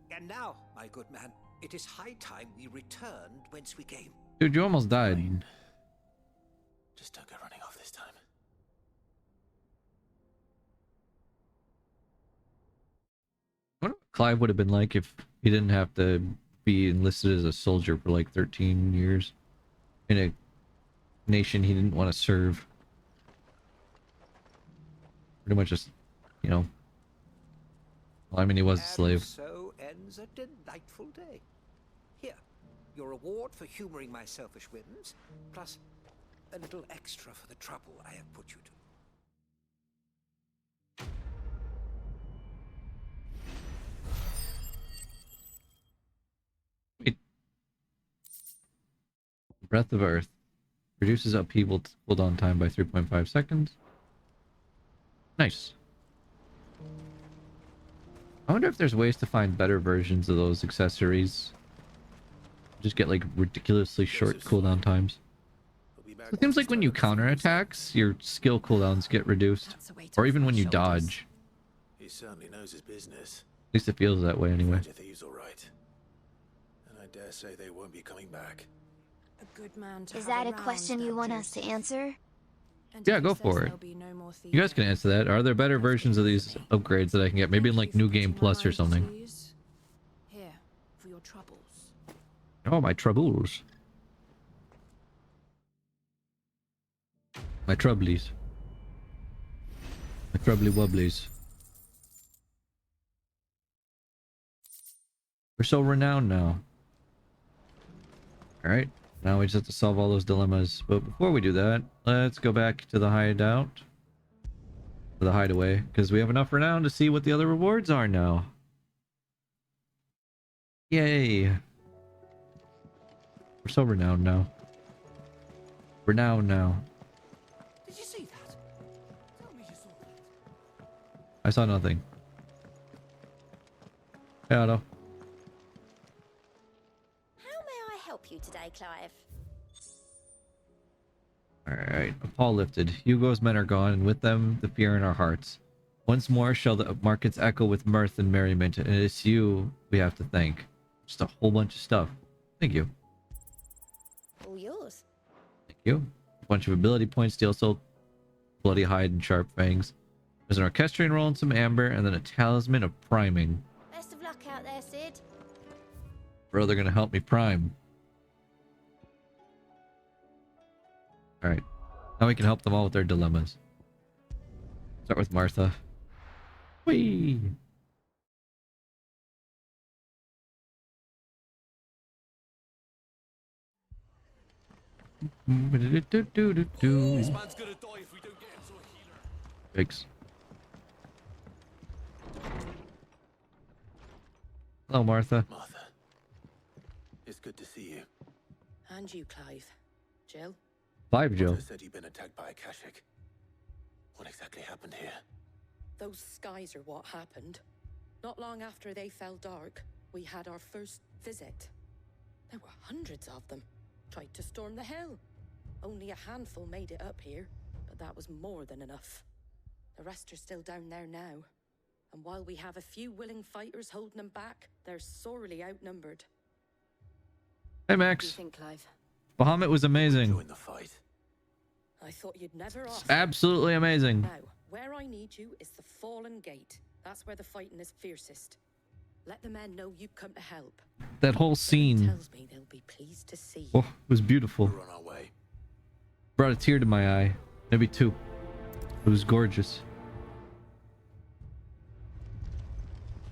And now, my good man, it is high time we returned whence we came. Dude, you almost died. Just don't go running off this time. I wonder what Clive would have been like if he didn't have to be enlisted as a soldier for like 13 years in a nation he didn't want to serve. Pretty much just, you know. Well, I mean, he was a slave. So ends a delightful day. Here, your reward for humoring my selfish whims, plus a little extra for the trouble I have put you to. Breath of Earth. Reduces upheaval cooldown time by 3.5 seconds. Nice. I wonder if there's ways to find better versions of those accessories. Just get like ridiculously short cooldown times. So it seems like when you counter attacks, your skill cooldowns get reduced. Or even when you dodge. He certainly knows his business. At least it feels that way anyway. Thieves all right. And I dare say they won't be coming back. A good man to Is have that a around, question you that want us to Joseph. answer? And Yeah, if he go says for it. there'll be no more You guys can answer that. Are there better versions of these upgrades that I can get? Maybe in like New Game Plus or something. Here, for your troubles. Oh, my troubles. My troublies. My troubly wubblies. We're so renowned now. Alright, now we just have to solve all those dilemmas. But before we do that, let's go back to the hideout. Or the hideaway, because we have enough renown to see what the other rewards are now. Yay! We're so renowned now. Renowned now. Did you see that? Tell me you saw that. I saw nothing. Hey, Otto. How may I help you today, Clive? Alright, a paw lifted. Hugo's men are gone, and with them, the fear in our hearts. Once more shall the markets echo with mirth and merriment, and it is you we have to thank. Just a whole bunch of stuff. Thank you. All yours. Thank you. A bunch of ability points, steel soul, bloody hide, and sharp fangs. There's an orchestrion roll and some amber, and then a talisman of priming. Best of luck out there, Sid. Brother gonna help me prime. Alright. Now we can help them all with their dilemmas. Start with Martha. Whee! This man's gonna die if we don't get him to a healer. Thanks. Hello, Martha. Martha, it's good to see you. And you, Clive. Jill? Clive, Jill. Otto said you'd been attacked by a Kashik. What exactly happened here? Those skies are what happened. Not long after they fell dark, we had our first visit. There were hundreds of them. Tried to storm the hill. Only a handful made it up here, but that was more than enough. The rest are still down there now. And while we have a few willing fighters holding them back, they're sorely outnumbered. Hey, What do you Max. think, Clive? Bahamut was amazing. Join the fight. I thought you'd never It's offer. absolutely amazing. Now, where I need you is the Fallen Gate. That's where the fighting is fiercest. Let the men know you come to help. That whole scene. Tells me they'll be pleased to see you. Oh, it was beautiful. We're on our way. Brought a tear to my eye. Maybe two. It was gorgeous.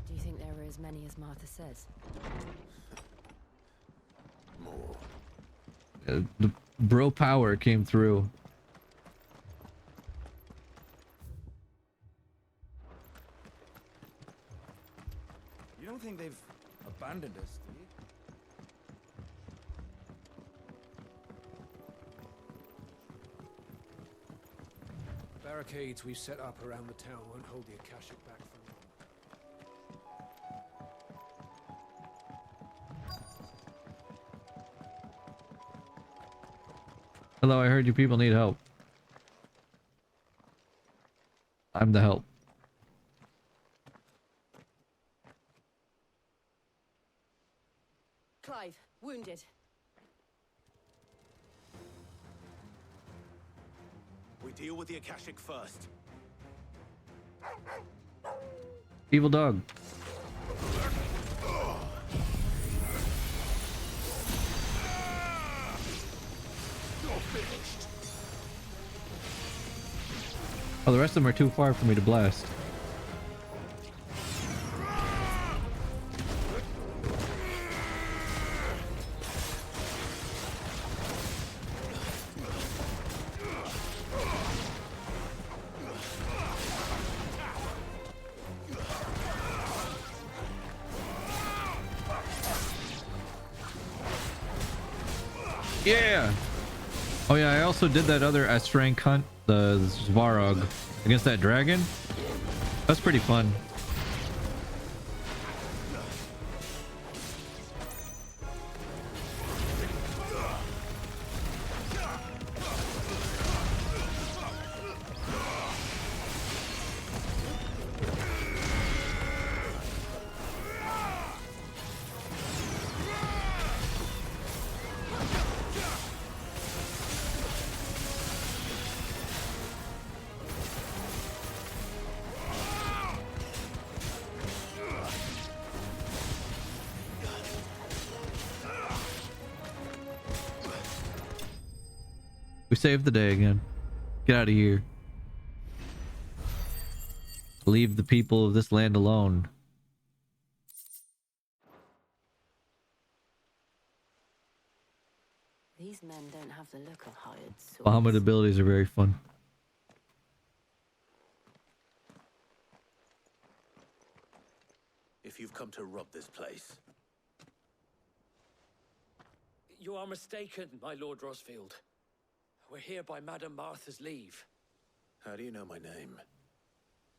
Do you think there were as many as Martha says? More. The bro power came through. You don't think they've abandoned us, do you? Barricades we've set up around the town won't hold the Akashic back for long. Hello, I heard you people need help. I'm the help. Clive, wounded. deal with the Akashic first. Evil dog. You're finished. Oh, the rest of them are too far for me to blast. Yeah. Oh yeah, I also did that other S rank hunt, the Svarog, against that dragon. That's pretty fun. We saved the day again. Get out of here. Leave the people of this land alone. These men don't have the look of hired swords. Bahamut abilities are very fun. If you've come to rob this place, You are mistaken, my Lord Rosfield. We're here by Madame Martha's leave. how do you know my name?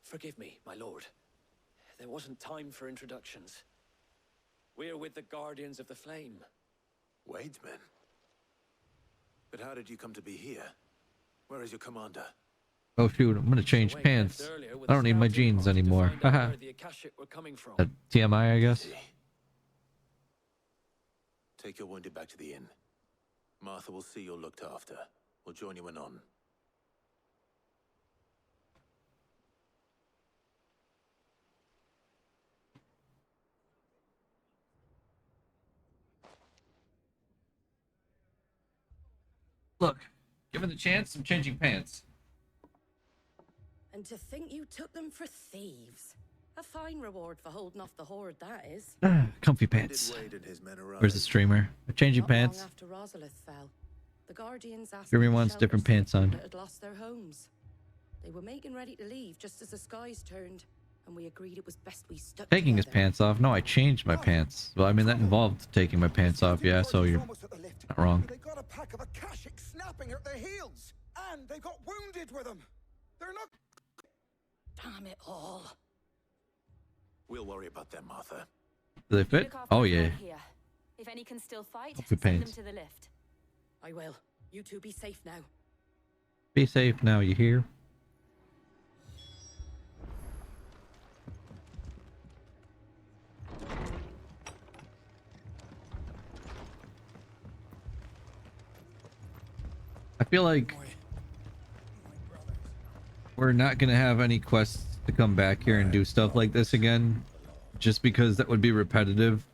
Forgive me, my lord. There wasn't time for introductions. We're with the Guardians of the Flame. Wade's men? But how did you come to be here? Where is your commander? Oh shoot, I'm gonna change pants. I don't need my jeans anymore. Haha. The Akashic were coming from. TMI, I guess. Take your wounded back to the inn. Martha will see you're looked after. We'll join you anon. Look, given the chance, I'm changing pants. And to think you took them for thieves. A fine reward for holding off the horde, that is. Comfy pants. Where's the streamer? I'm changing Not long pants. after Rosalith fell, the Guardians asked Jeremy me to wants shelter different some pants people on. that had lost their homes. They were making ready to leave just as the skies turned, and we agreed it was best we stuck Taking his together. pants off? No, I changed my pants. Well, I mean, that involved taking my pants off, yeah, so you're not wrong. They got a pack of Akashic snapping at their heels, and they got wounded with them. They're not. Damn it all. We'll worry about them, Martha. Do they fit? Oh, yeah. Here. If any can still fight, Comfy send them pants. to the lift. I will. You two be safe now. Be safe now, you hear? I feel like we're not gonna have any quests to come back here and do stuff like this again, just because that would be repetitive.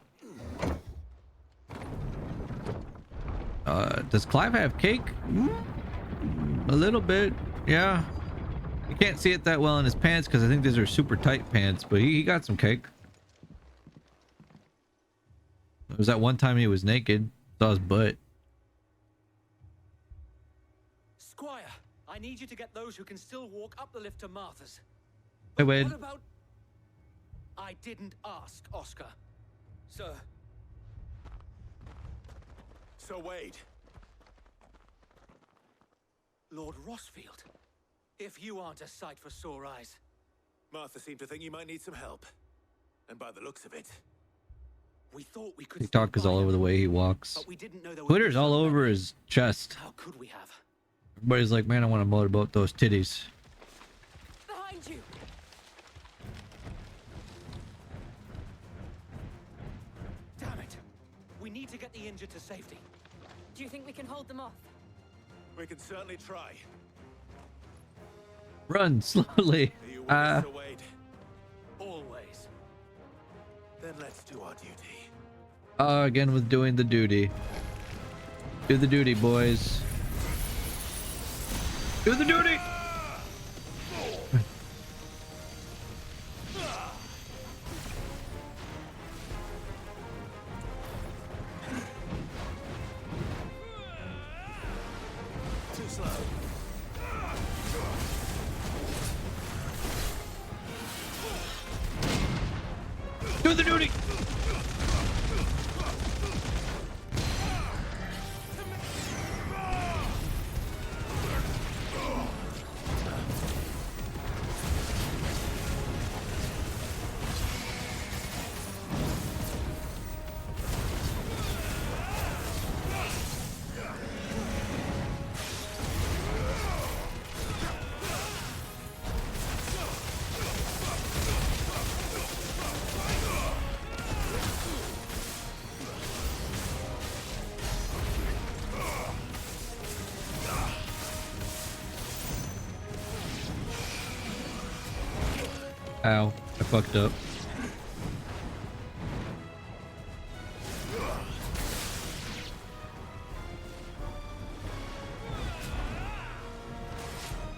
Does Clive have cake? A little bit, yeah. You can't see it that well in his pants because I think these are super tight pants, but he got some cake. It was that one time he was naked, saw his butt. Squire, I need you to get those who can still walk up the lift to Martha's. Hey, Wade. What about... I didn't ask, Oscar. Sir. So Wade. Lord Rosfield. If you aren't a sight for sore eyes. Martha seemed to think you might need some help. And by the looks of it, we thought we could. TikTok is all over the way he walks. But we didn't know there would Twitter's be all so over many. his chest. How could we have? Everybody's like, man, I want to motorboat those titties. Behind you. Damn it. We need to get the injured to safety. Do you think we can hold them off? we can certainly try. Run slowly. Are you with us, Sir Wade? Always. Then let's do our duty. Again with doing the duty. Do the duty, boys. Do the duty. Too slow. Do the duty. Ow, I fucked up.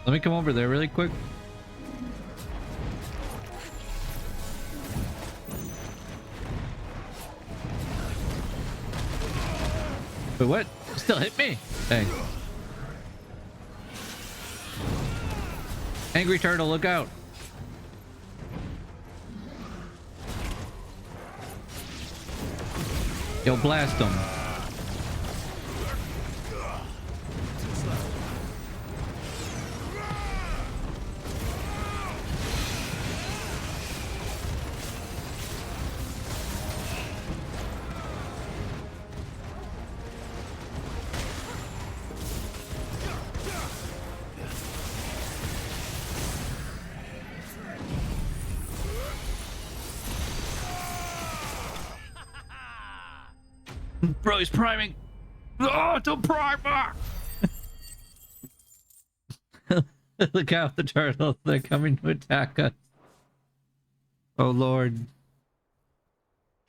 Let me come over there really quick. But what? Still hit me? Dang. Angry turtle, look out. Yo, blast him. Bro, he's priming. Oh, it's a primer. Look out, the turtles. They're coming to attack us. Oh, Lord.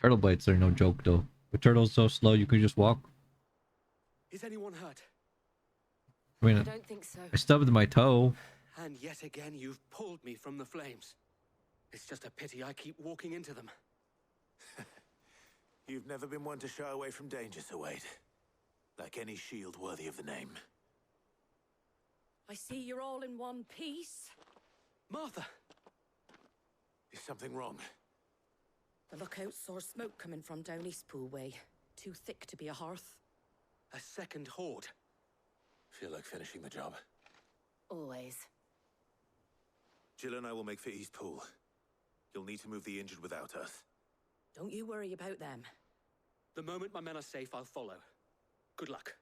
Turtle bites are no joke, though. The turtle's so slow you can just walk. Is anyone hurt? I mean, I don't think so. I stubbed my toe. And yet again, you've pulled me from the flames. It's just a pity I keep walking into them. You've never been one to shy away from danger, Sir Wade. Like any shield worthy of the name. I see you're all in one piece. Martha! Is something wrong? The lookout saw smoke coming from down Eastpool way. Too thick to be a hearth. A second horde. Feel like finishing the job. Always. Jill and I will make for Eastpool. You'll need to move the injured without us. Don't you worry about them. The moment my men are safe, I'll follow. Good luck.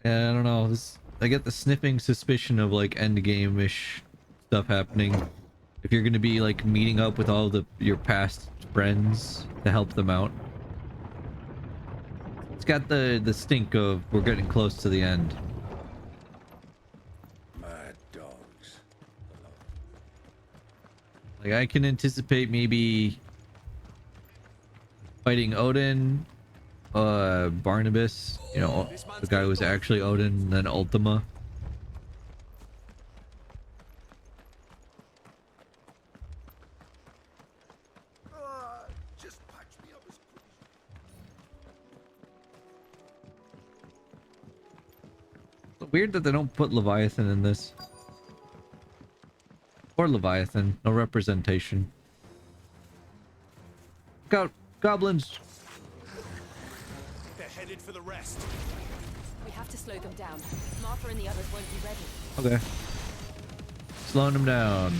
Yeah, I don't know. I get the sniffing suspicion of like endgame-ish stuff happening. If you're gonna be like meeting up with all your past friends to help them out. It's got the stink of we're getting close to the end. Mad dogs. Like I can anticipate maybe fighting Odin, Barnabas, you know, the guy who was actually Odin, and then Ultima. Just patch me up as quick It's weird that they don't put Leviathan in this. Or Leviathan, no representation. Look out, goblins! They're headed for the rest. We have to slow them down. Martha and the others won't be ready. Okay. Slowing them down.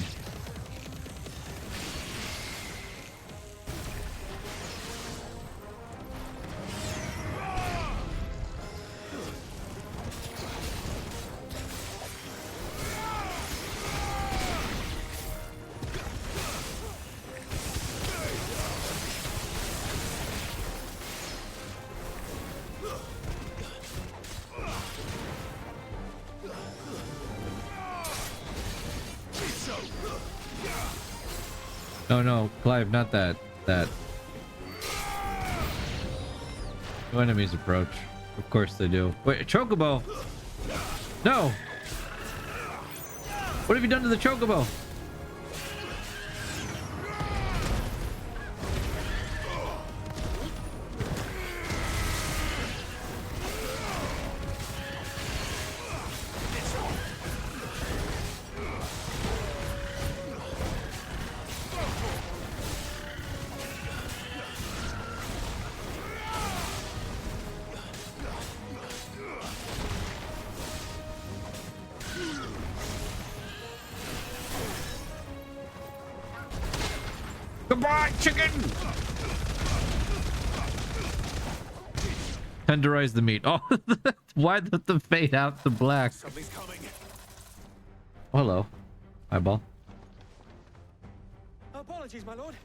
No, no, Clive, not that. That. No enemies approach. Of course they do. Wait, a chocobo! No! What have you done to the chocobo? Goodbye, chicken! Tenderize the meat. Oh, why the fade out the black? Something's coming. Oh, hello. Eyeball. Apologies, my lord.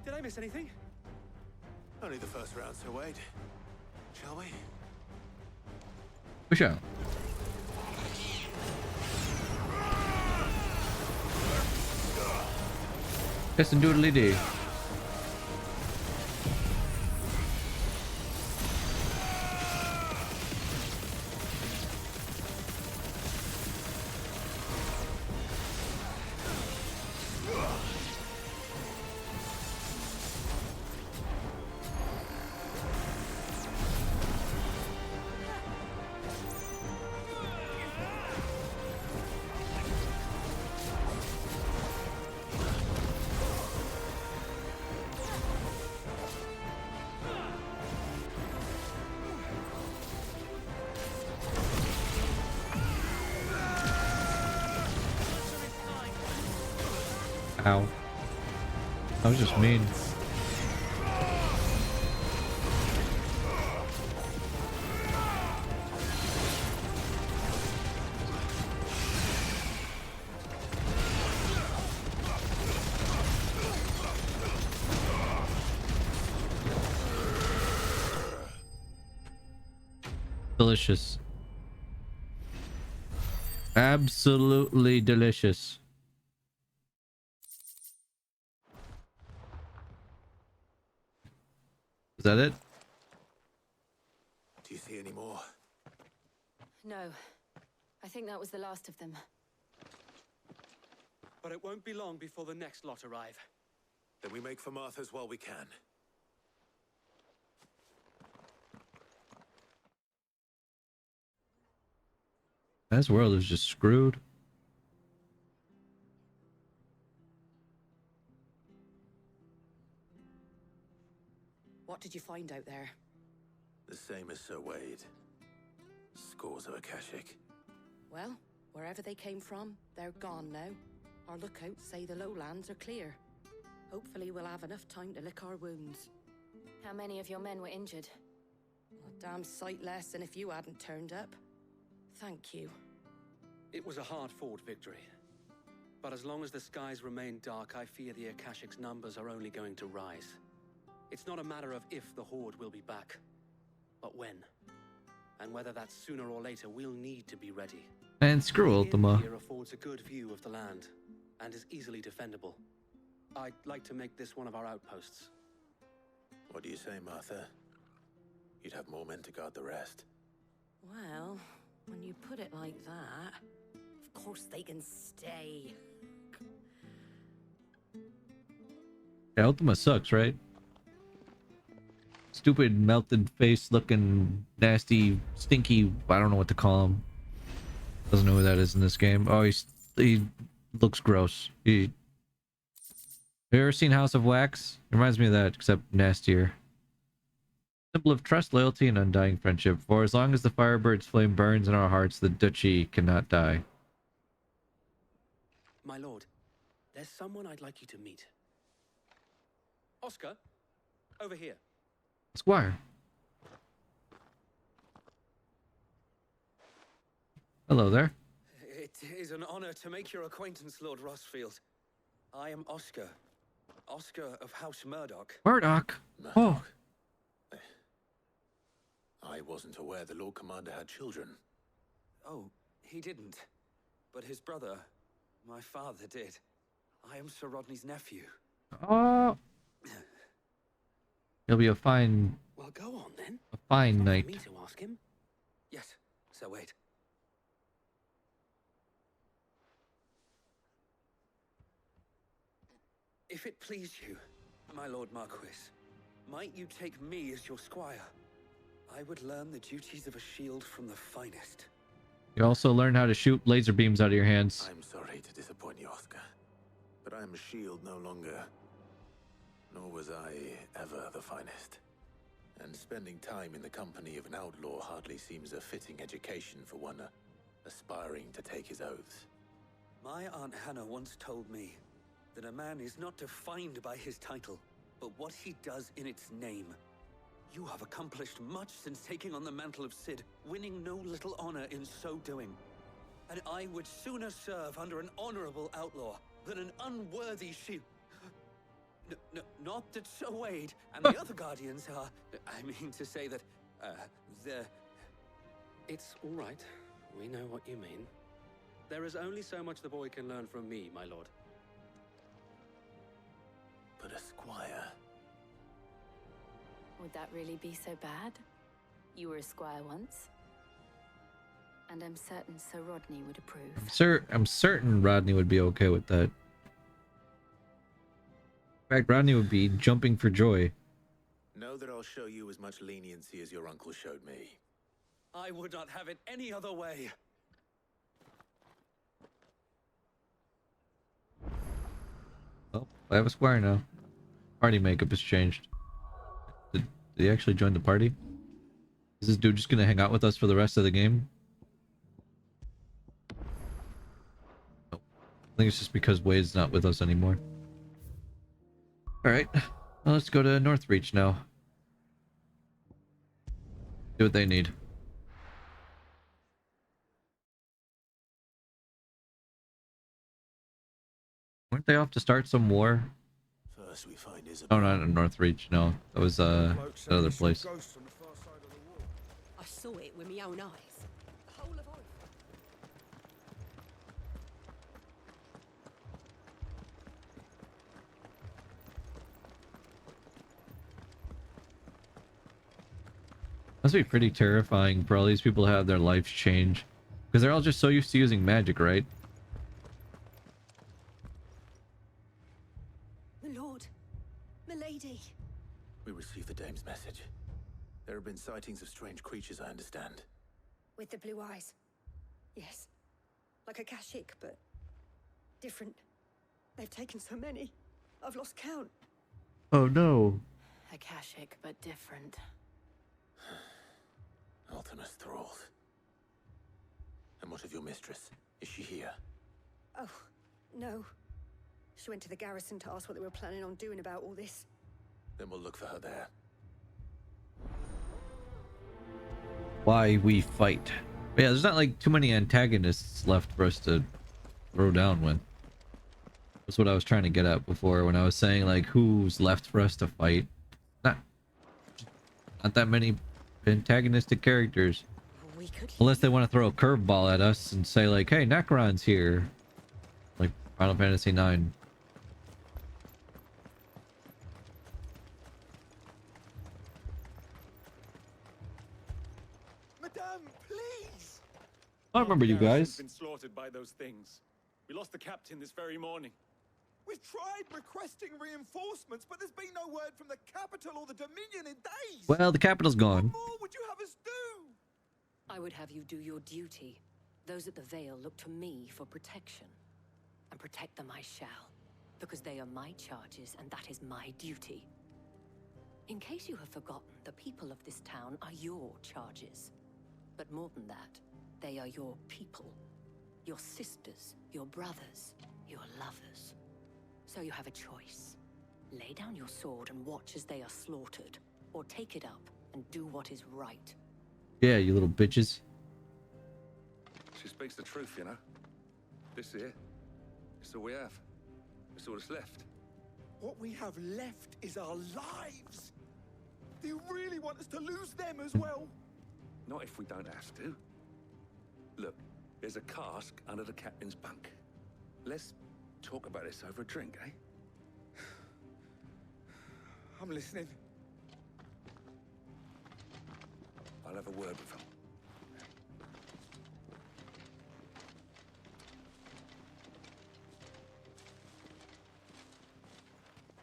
Did I miss anything? Only the first round, so wait. Shall we? We shall. Yes, and doodly dee. Ow. That was just mean. Delicious. Absolutely delicious. Is that it? Do you see any more? No. I think that was the last of them. But it won't be long before the next lot arrive. Then we make for Martha's while we can. This world is just screwed. What did you find out there? The same as Sir Wade. Scores of Akashic. Well, wherever they came from, they're gone now. Our lookouts say the lowlands are clear. Hopefully we'll have enough time to lick our wounds. How many of your men were injured? A damn sight less than if you hadn't turned up. Thank you. It was a hard-fought victory. But as long as the skies remain dark, I fear the Akashic's numbers are only going to rise. It's not a matter of if the Horde will be back, but when. And whether that's sooner or later, we'll need to be ready. And screw Ultima. Here affords a good view of the land, and is easily defendable. I'd like to make this one of our outposts. What do you say, Martha? You'd have more men to guard the rest. Well, when you put it like that, of course they can stay. Yeah, Ultima sucks, right? Stupid, melted face looking, nasty, stinky, I don't know what to call him. Doesn't know who that is in this game. Oh, he looks gross. Have you ever seen House of Wax? Reminds me of that, except nastier. Symbol of trust, loyalty, and undying friendship. For as long as the Firebird's flame burns in our hearts, the duchy cannot die. My lord, there's someone I'd like you to meet. Oscar, over here. Squire. Hello there. It is an honor to make your acquaintance, Lord Rossfield. I am Oscar. Oscar of House Murdoch. Murdoch? Oh. I wasn't aware the Lord Commander had children. Oh, he didn't. But his brother, my father, did. I am Sir Rodney's nephew. Oh, it'll be a fine, Well, go on then. a fine Not for night. me to ask him. Yes. So wait. If it please you, my lord Marquis, might you take me as your squire? I would learn the duties of a shield from the finest. You also learn how to shoot laser beams out of your hands. I'm sorry to disappoint you, Oscar, but I am a shield no longer. Nor was I ever the finest. And spending time in the company of an outlaw hardly seems a fitting education for one aspiring to take his oaths. My Aunt Hannah once told me that a man is not defined by his title, but what he does in its name. You have accomplished much since taking on the mantle of Cid, winning no little honor in so doing. And I would sooner serve under an honorable outlaw than an unworthy shield. Not that Sir Wade and the other guardians are... I mean to say that, they're... It's all right. We know what you mean. There is only so much the boy can learn from me, my lord. But a squire... Would that really be so bad? You were a squire once. And I'm certain Sir Rodney would approve. I'm certain Rodney would be okay with that. In fact, Rodney would be jumping for joy. Know that I'll show you as much leniency as your uncle showed me. I would not have it any other way. Well, I have a squire now. Party makeup has changed. Did he actually join the party? Is this dude just gonna hang out with us for the rest of the game? No. I think it's just because Wade's not with us anymore. Alright, well, let's go to Northreach now. Do what they need. Weren't they off to start some war? First we find Oh, not in Northreach, no. That was that other place. I saw it with my own eyes. The whole of Oz. Must be pretty terrifying for all these people to have their lives change. Because they're all just so used to using magic, right? My lord. Milady. We received the dame's message. There have been sightings of strange creatures, I understand. With the blue eyes. Yes. Like a Kashik, but different. They've taken so many. I've lost count. Oh no. Akashic, but different. Ultimus thralls. And what of your mistress? Is she here? Oh, no. She went to the garrison to ask what they were planning on doing about all this. Then we'll look for her there. Why we fight. But yeah, there's not like too many antagonists left for us to throw down with. That's what I was trying to get at before when I was saying like who's left for us to fight. Not that many antagonistic characters. Unless they want to throw a curveball at us and say like, hey, Necron's here. Like Final Fantasy IX. Madame, please! I remember you guys. Been slaughtered by those things. We lost the captain this very morning. We've tried requesting reinforcements, but there's been no word from the capital or the Dominion in days. Well, the capital's gone. What more would you have us do? I would have you do your duty. Those at the Vale look to me for protection. And protect them I shall. Because they are my charges, and that is my duty. In case you have forgotten, the people of this town are your charges. But more than that, they are your people. Your sisters, your brothers, your lovers. So you have a choice. Lay down your sword and watch as they are slaughtered, or take it up and do what is right. Yeah, you little bitches. She speaks the truth, you know. This here, it's all we have. It's all that's left. What we have left is our lives. Do you really want us to lose them as well? Not if we don't have to. Look, there's a cask under the captain's bunk. Let's talk about this over a drink, eh? I'm listening. I'll have a word with him.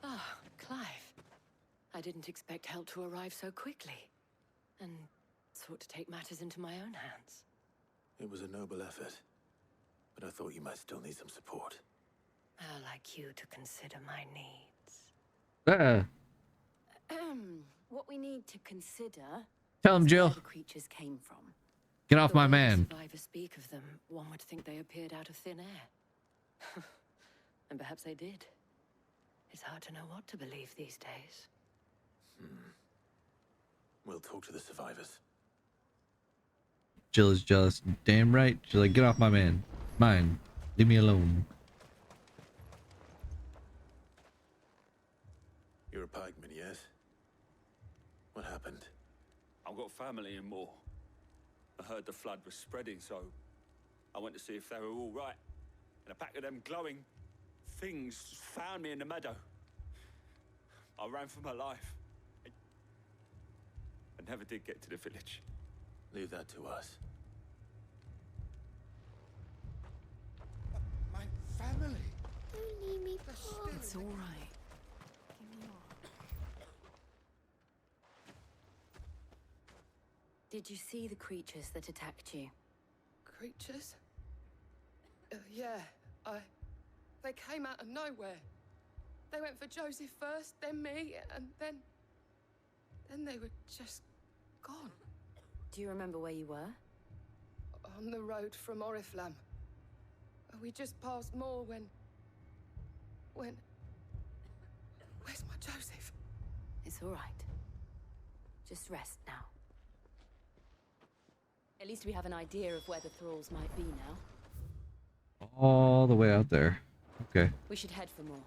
Ah, Clive. I didn't expect help to arrive so quickly. And sought to take matters into my own hands. It was a noble effort, but I thought you might still need some support. How like you to consider my needs. What we need to consider. Tell him, is Jill. where the creatures came from. Get off The my way man. Survivors speak of them. One would think they appeared out of thin air, and perhaps they did. It's hard to know what to believe these days. We'll talk to the survivors. Jill is jealous. Damn right. She's like, get off my man. Mine. Leave me alone. You're a pikeman, yes? What happened? I've got family in Moor. I heard the flood was spreading, so I went to see if they were all right. And a pack of them glowing things found me in the meadow. I ran for my life. I never did get to the village. Leave that to us. My family. Don't leave me. It's all right. Did you see the creatures that attacked you? Creatures? Yeah, they came out of nowhere. They went for Joseph first, then me, and then they were just gone. Do you remember where you were? On the road from Oriflamme. We just passed Moor when... Where's my Joseph? It's all right. Just rest now. At least we have an idea of where the thralls might be now. All the way out there. Okay. We should head for more.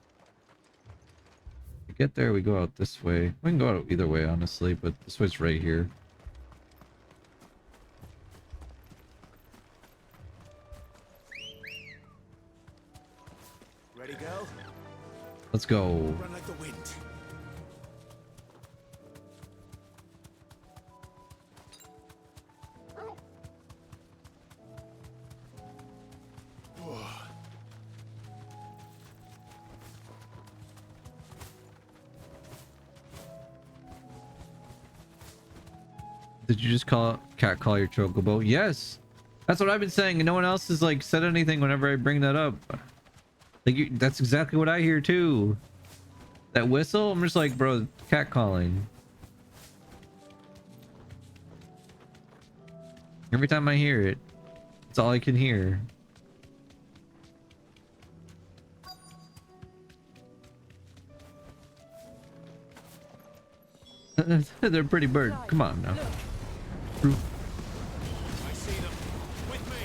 To get there, we go out this way. We can go out either way, honestly, but this way's right here. Ready, girl? Let's go. Run like the wind. Did you just call your chocobo? Yes. That's what I've been saying, and no one else has like said anything whenever I bring that up. Like that's exactly what I hear too. That whistle, I'm just like, bro, cat calling. Every time I hear it, it's all I can hear. They're a pretty bird. Come on now. I see them. With me.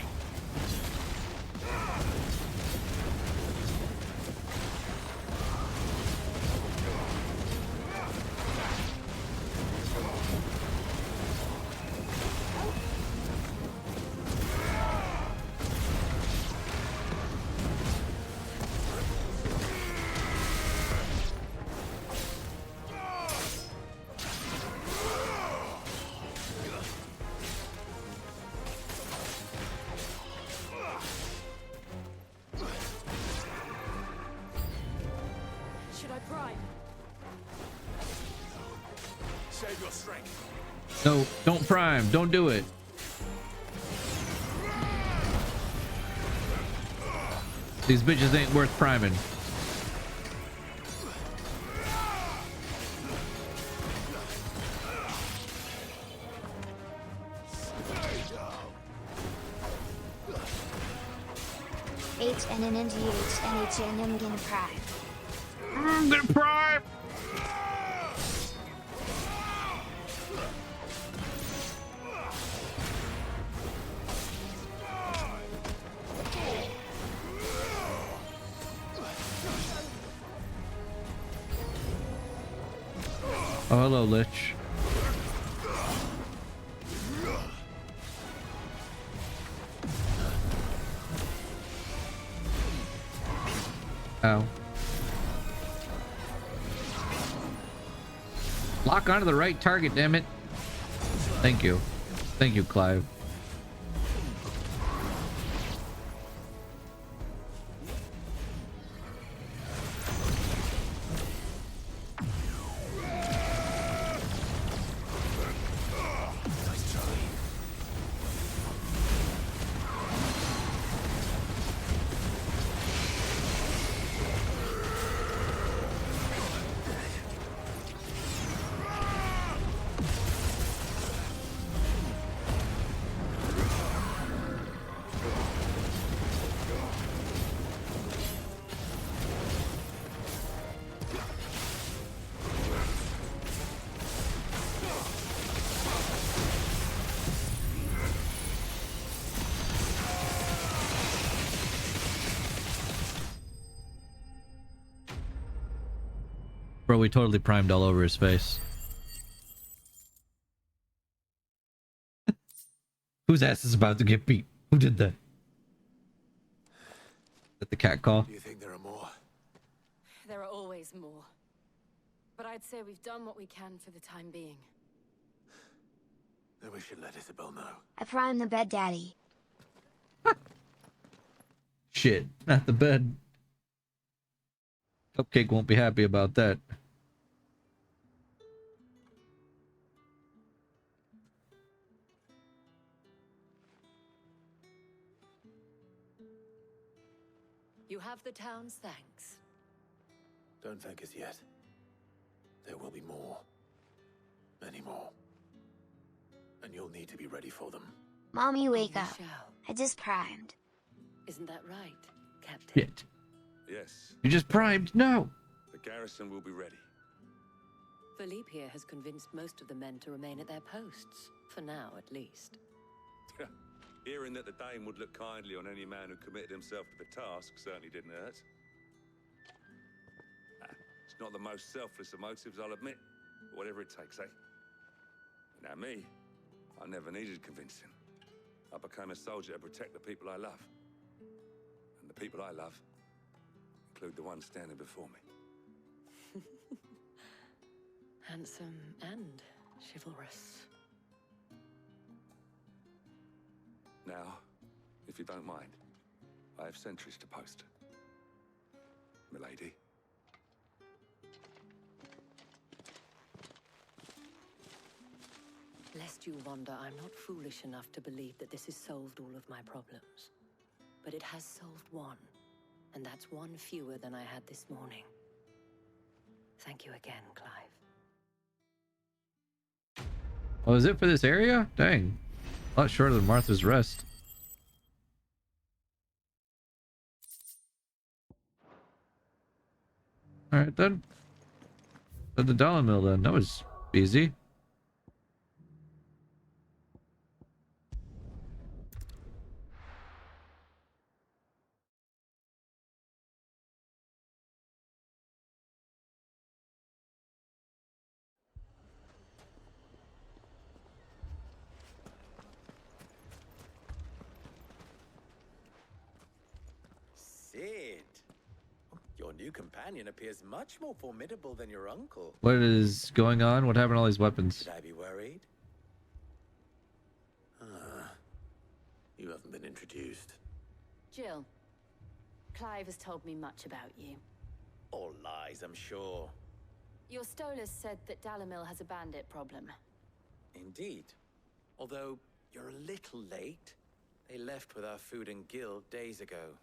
Should I prime? Save your strength. No, don't prime. Don't do it. These bitches ain't worth priming. HNNNGHNHN, I'm gonna prime. I'm gonna prime. Oh, hello, Lich. Ow. Lock onto the right target, damn it. Thank you. Thank you, Clive. Bro, we totally primed all over his face. Whose ass is about to get beat? Who did that? Is that the cat call? Do you think there are more? There are always more. But I'd say we've done what we can for the time being. Then we should let Isabel know. I primed the bed, Daddy. Shit, not the bed. Cupcake won't be happy about that. You have the town's thanks. Don't thank us yet. There will be more. Many more. And you'll need to be ready for them. Mommy, wake We up. shall. I just primed. Isn't that right, Captain? Shit. Yes, You just primed? No. the garrison will be ready. Philippe here has convinced most of the men to remain at their posts. For now, at least. Hearing that the Dane would look kindly on any man who committed himself to the task certainly didn't hurt. It's not the most selfless of motives, I'll admit. But whatever it takes, eh? Now me, I never needed convincing. I became a soldier to protect the people I love. And the people I love include the ones standing before me. Handsome and chivalrous. Now, if you don't mind, I have sentries to post. Milady. Lest you wonder, I'm not foolish enough to believe that this has solved all of my problems. But it has solved one, and that's one fewer than I had this morning. Thank you again, Clive. Oh, is it for this area? Dang. A lot shorter than Martha's Rest. Alright then. At the dollar mill then. That was easy. Sid! Your new companion appears much more formidable than your uncle. What is going on? What happened to all these weapons? Should I be worried? You haven't been introduced. Jill, Clive has told me much about you. All lies, I'm sure. Your Stolas said that Dalamil has a bandit problem. Indeed. Although, you're a little late. They left with our food and guild days ago.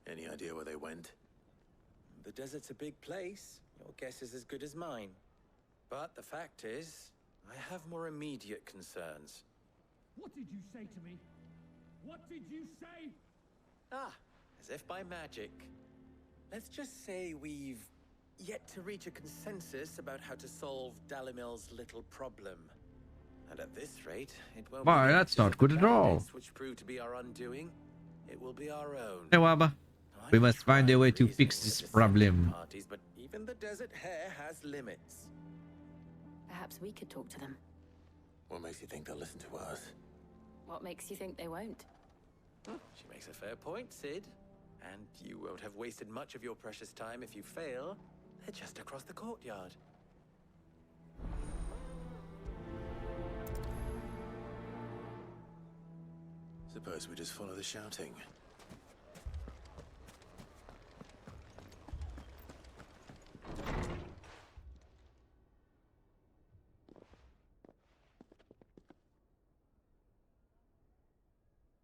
Any idea where they went? The desert's a big place. Your guess is as good as mine. But the fact is, I have more immediate concerns. What did you say to me? What did you say? Ah, as if by magic. Let's just say we've yet to reach a consensus about how to solve Dalimil's little problem. And at this rate, it won't Why, be that's not good at all. bandits which prove to be our undoing. It will be our own. Hey Waba. We must find a way to fix this problem. Parties, but even the desert hare has limits. Perhaps we could talk to them. What makes you think they'll listen to us? What makes you think they won't? She makes a fair point, Sid. And you won't have wasted much of your precious time if you fail. They're just across the courtyard. Suppose we just follow the shouting.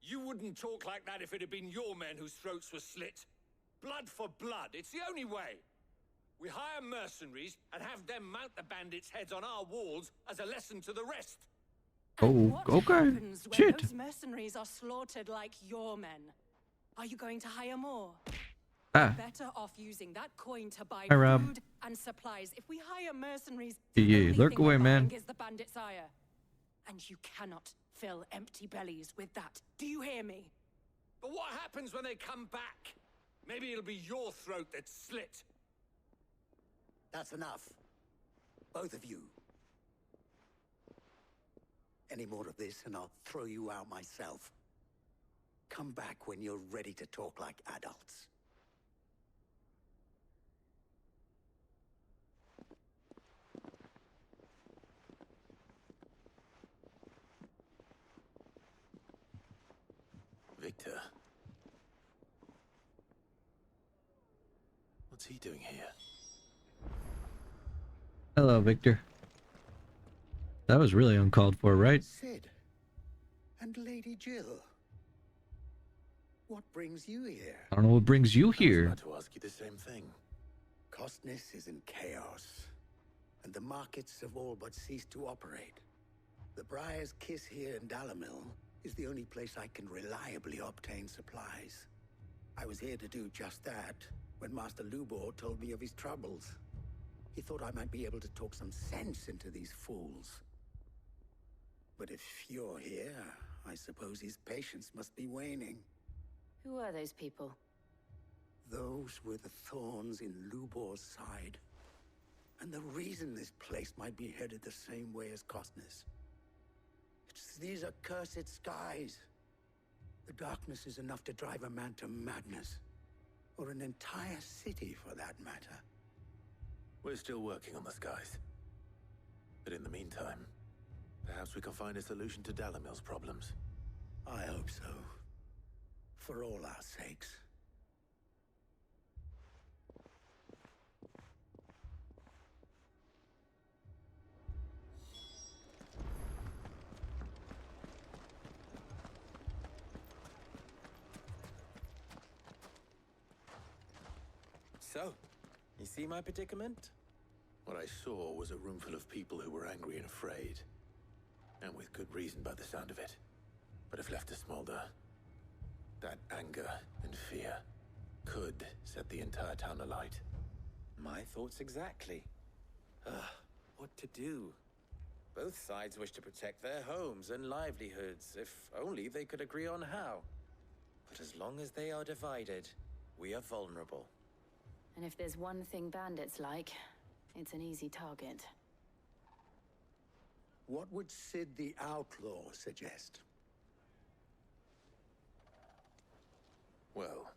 You wouldn't talk like that if it had been your men whose throats were slit. Blood for blood, it's the only way. We hire mercenaries and have them mount the bandits' heads on our walls as a lesson to the rest. Oh, okay. Happens when Shit. those mercenaries are slaughtered like your men? Are you going to hire more? Ah. Better off using that coin to buy Hi, Rob. food and supplies. If we hire mercenaries, Yeah, the only lurk thing we're away, man. buying is the bandits' ire. And you cannot fill empty bellies with that. Do you hear me? But what happens when they come back? Maybe it'll be your throat that's slit. That's enough. Both of you. Any more of this and I'll throw you out myself. Come back when you're ready to talk like adults. Victor. What's he doing here? Hello, Victor. That was really uncalled for, right? Sid. And Lady Jill. What brings you here? I don't know what brings you I was here. about to ask you the same thing. Costness is in chaos, and the markets have all but ceased to operate. The Briar's Kiss here in Dalamil is the only place I can reliably obtain supplies. I was here to do just that when Master Lubor told me of his troubles. He thought I might be able to talk some sense into these fools. But if you're here, I suppose his patience must be waning. Who are those people? Those were the thorns in Lubor's side. And the reason this place might be headed the same way as Costness. It's these accursed skies. The darkness is enough to drive a man to madness. Or an entire city, for that matter. We're still working on the skies. But in the meantime, perhaps we can find a solution to Dalamil's problems. I hope so. For all our sakes. So, you see my predicament? What I saw was a room full of people who were angry and afraid. And with good reason by the sound of it. But if left to smolder, that anger and fear could set the entire town alight. My thoughts exactly. What to do? Both sides wish to protect their homes and livelihoods, if only they could agree on how. But as long as they are divided, we are vulnerable. And if there's one thing bandits like, it's an easy target. What would Sid the Outlaw suggest? Well,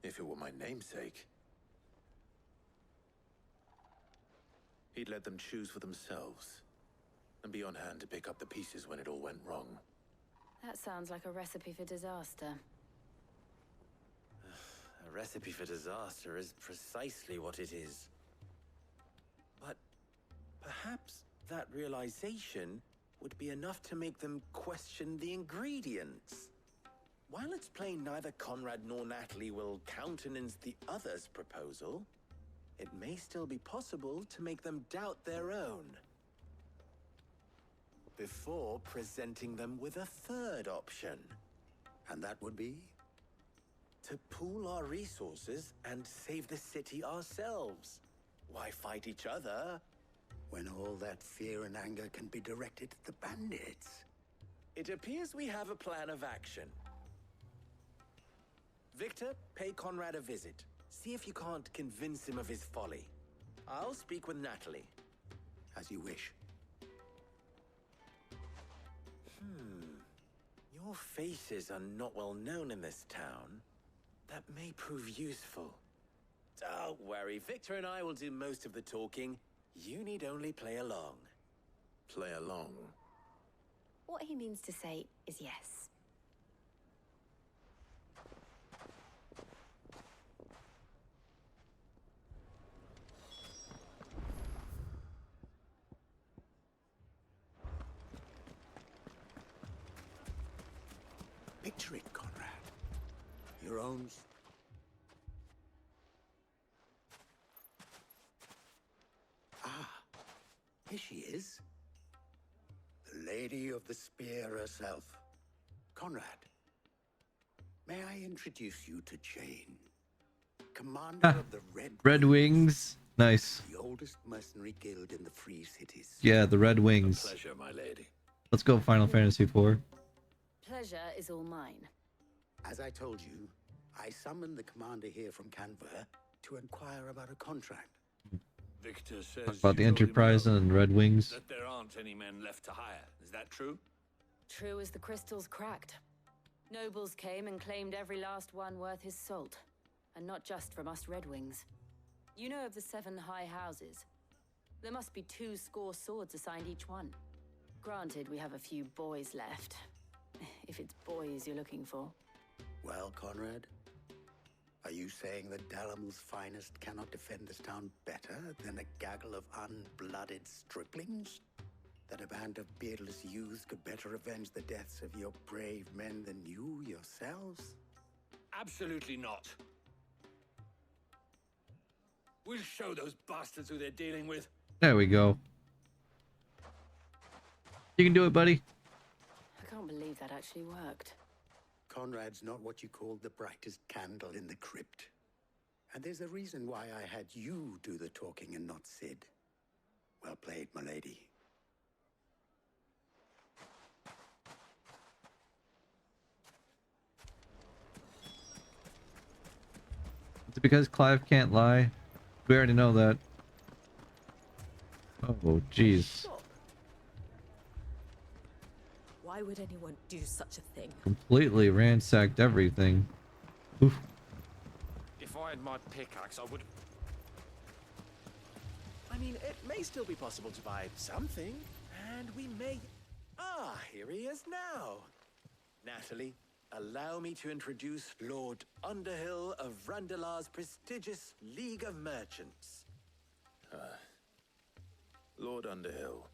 if it were my namesake, he'd let them choose for themselves and be on hand to pick up the pieces when it all went wrong. That sounds like a recipe for disaster. A recipe for disaster is precisely what it is. But perhaps that realization would be enough to make them question the ingredients. While it's plain neither Conrad nor Natalie will countenance the other's proposal, it may still be possible to make them doubt their own. Before presenting them with a third option. And that would be? To pool our resources and save the city ourselves. Why fight each other? When all that fear and anger can be directed at the bandits. It appears we have a plan of action. Victor, pay Conrad a visit. See if you can't convince him of his folly. I'll speak with Natalie. As you wish. Your faces are not well known in this town. That may prove useful. Don't worry, Victor and I will do most of the talking. You need only play along. Play along? What he means to say is yes. Picture it, Conrad. Your own... Ah, here she is. The Lady of the Spear herself. Conrad, may I introduce you to Jane, commander of the Red Wings. Nice. the oldest mercenary guild in the Free Cities. Yeah, the Red Wings. Pleasure, my lady. Let's go Final Fantasy IV. Pleasure is all mine. As I told you, I summoned the commander here from Canver to inquire about a contract. Victor Talk says about the Enterprise and Red Wings. that there aren't any men left to hire. Is that true? True as the crystals cracked. Nobles came and claimed every last one worth his salt. And not just from us Red Wings. You know of the 7 high houses. There must be 2 swords assigned each one. Granted, we have a few boys left. If it's boys you're looking for. Well, Conrad, are you saying that Dalamil's finest cannot defend this town better than a gaggle of unblooded striplings? That a band of beardless youths could better avenge the deaths of your brave men than you yourselves? Absolutely not. We'll show those bastards who they're dealing with. There we go. You can do it, buddy. I can't believe that actually worked. Conrad's not what you called the brightest candle in the crypt. And there's a reason why I had you do the talking and not Sid. Well played, my lady. Is it because Clive can't lie? We already know that. Oh, jeez. Why would anyone do such a thing? Completely ransacked everything. Oof. If I had my pickaxe, I would... I mean, it may still be possible to buy something, and we may... Ah, here he is now. Natalie, allow me to introduce Lord Underhill of Randalar's prestigious League of Merchants. Lord Underhill.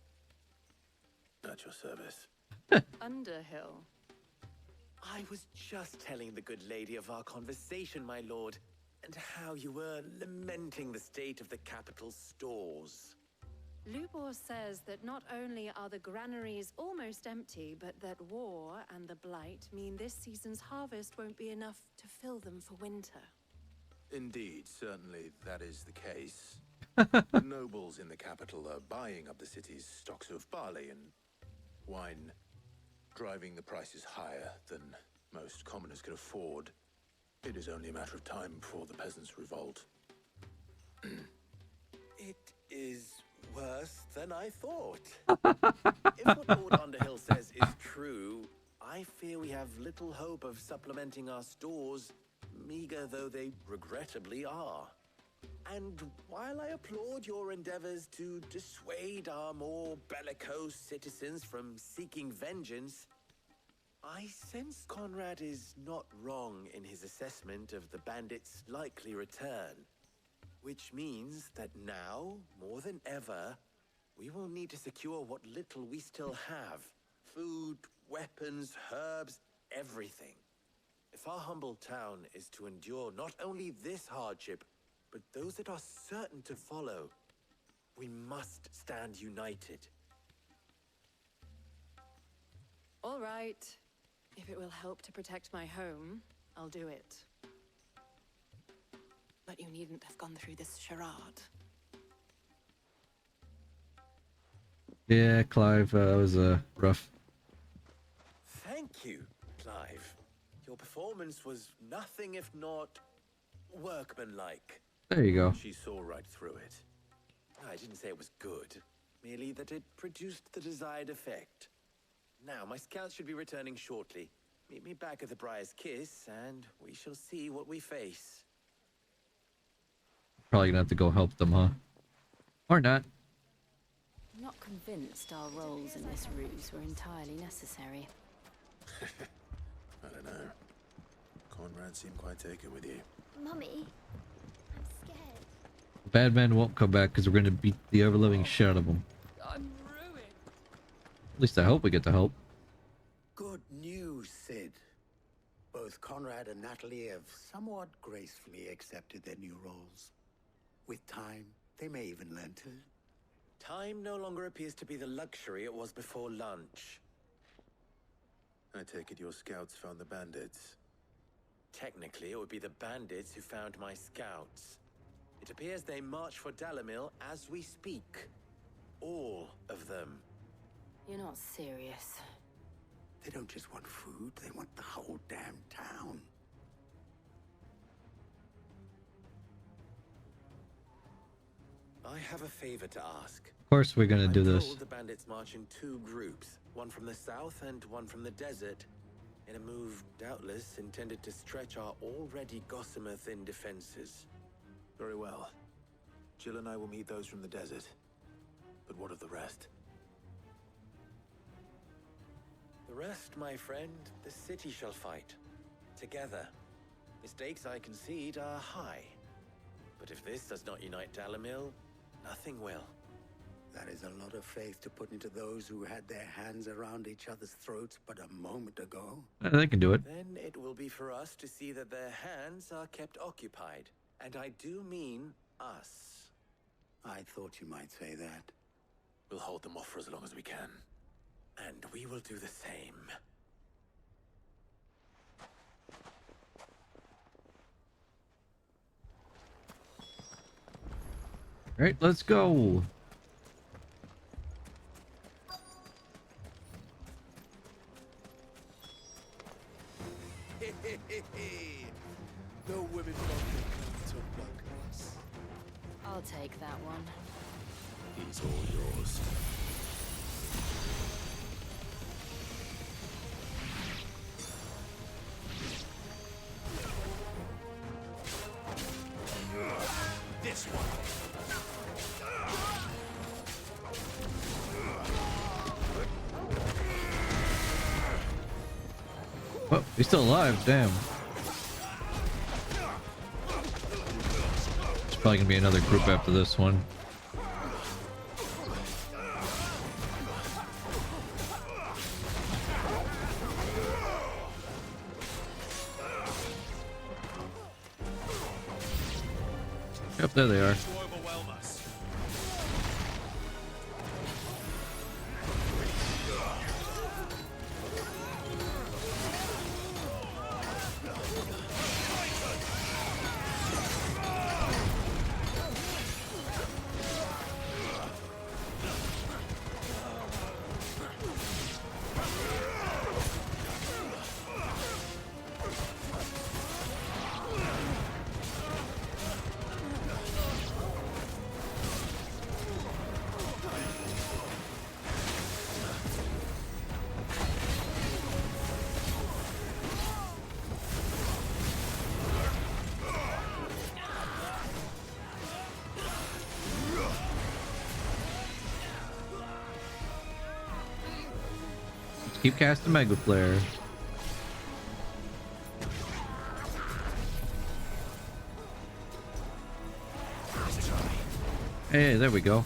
At your service. Underhill. I was just telling the good lady of our conversation, my lord, and how you were lamenting the state of the capital's stores. Lubor says that not only are the granaries almost empty, but that war and the blight mean this season's harvest won't be enough to fill them for winter. Indeed, certainly that is the case. The nobles in the capital are buying up the city's stocks of barley and wine, driving the prices higher than most commoners can afford. It is only a matter of time before the peasants revolt. It is worse than I thought. If what Lord Underhill says is true, I fear we have little hope of supplementing our stores, meager though they regrettably are. And while I applaud your endeavors to dissuade our more bellicose citizens from seeking vengeance, I sense Conrad is not wrong in his assessment of the bandits' likely return. Which means that now, more than ever, we will need to secure what little we still have. Food, weapons, herbs, everything. If our humble town is to endure not only this hardship, but those that are certain to follow, we must stand united. All right. If it will help to protect my home, I'll do it. But you needn't have gone through this charade. Yeah, Clive, was rough. Thank you, Clive. Your performance was nothing if not workmanlike. There you go. She saw right through it. I didn't say it was good, merely that it produced the desired effect. Now, my scouts should be returning shortly. Meet me back at the Briar's Kiss, and we shall see what we face. Probably gonna have to go help them, huh? Or not. I'm not convinced our roles in this ruse were entirely necessary. I don't know. Conrad seemed quite taken with you. Mummy, I'm scared. Bad man won't come back because we're gonna beat the ever-living shit out of him. I'm ruined. At least I hope we get to help. Good news, Sid. Both Conrad and Natalie have somewhat gracefully accepted their new roles. With time, they may even learn to... Time no longer appears to be the luxury it was before lunch. I take it your scouts found the bandits. Technically, it would be the bandits who found my scouts. It appears they march for Dalamil as we speak. All of them. You're not serious. They don't just want food, they want the whole damn town. I have a favor to ask. Of course we're gonna do I'm this. told the bandits march in two groups, one from the south and one from the desert, in a move doubtless intended to stretch our already gossamer-thin defenses. Very well. Jill and I will meet those from the desert. But what of the rest? The rest, my friend, the city shall fight. Together. The stakes, I concede, are high. But if this does not unite Dalamil, nothing will. That is a lot of faith to put into those who had their hands around each other's throats but a moment ago. They can do it. Then it will be for us to see that their hands are kept occupied. And I do mean us. I thought you might say that. We'll hold them off for as long as we can. And we will do the same. All right, let's go. No women don't talk like us. I'll take that one. He's all yours. This one. Oh, he's still alive. Damn. There's probably gonna be another group after this one. Yep, there they are. Keep casting Mega Flare. Hey, there we go.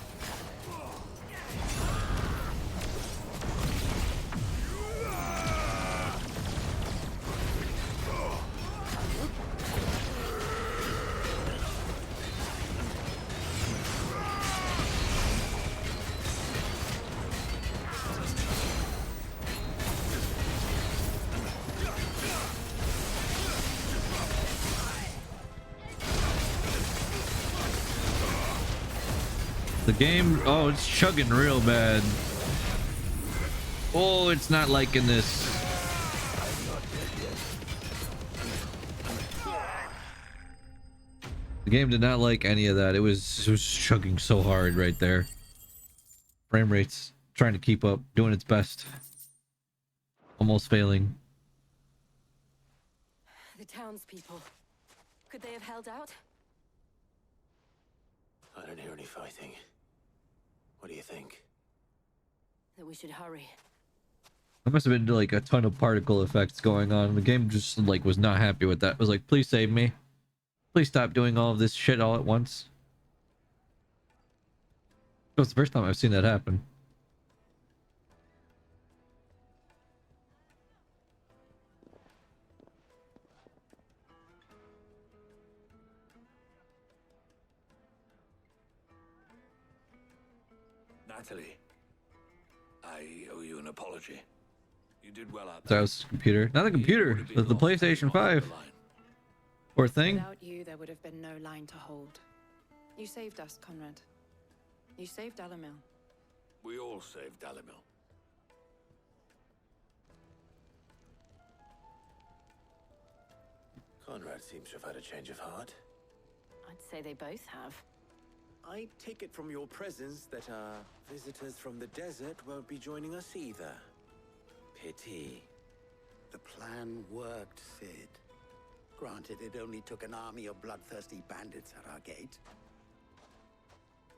The game, oh, it's chugging real bad. Oh, it's not liking this. The game did not like any of that. It was chugging so hard right there. Frame rates trying to keep up, doing its best. Almost failing. The townspeople. Could they have held out? I don't hear any fighting. What do you think? That we should hurry. There must have been like a ton of particle effects going on. The game just like was not happy with that. It was like, please save me. Please stop doing all of this shit all at once. It was the first time I've seen that happen. Natalie, I owe you an apology. You did well out So there. I was computer, not the computer, the PlayStation 5. Poor thing. Without you, there would have been no line to hold. You saved us, Conrad. You saved Alamil. We all saved Alamil. Conrad seems to have had a change of heart. I'd say they both have. I take it from your presence that our visitors from the desert won't be joining us either. Pity. The plan worked, Sid. Granted, it only took an army of bloodthirsty bandits at our gate.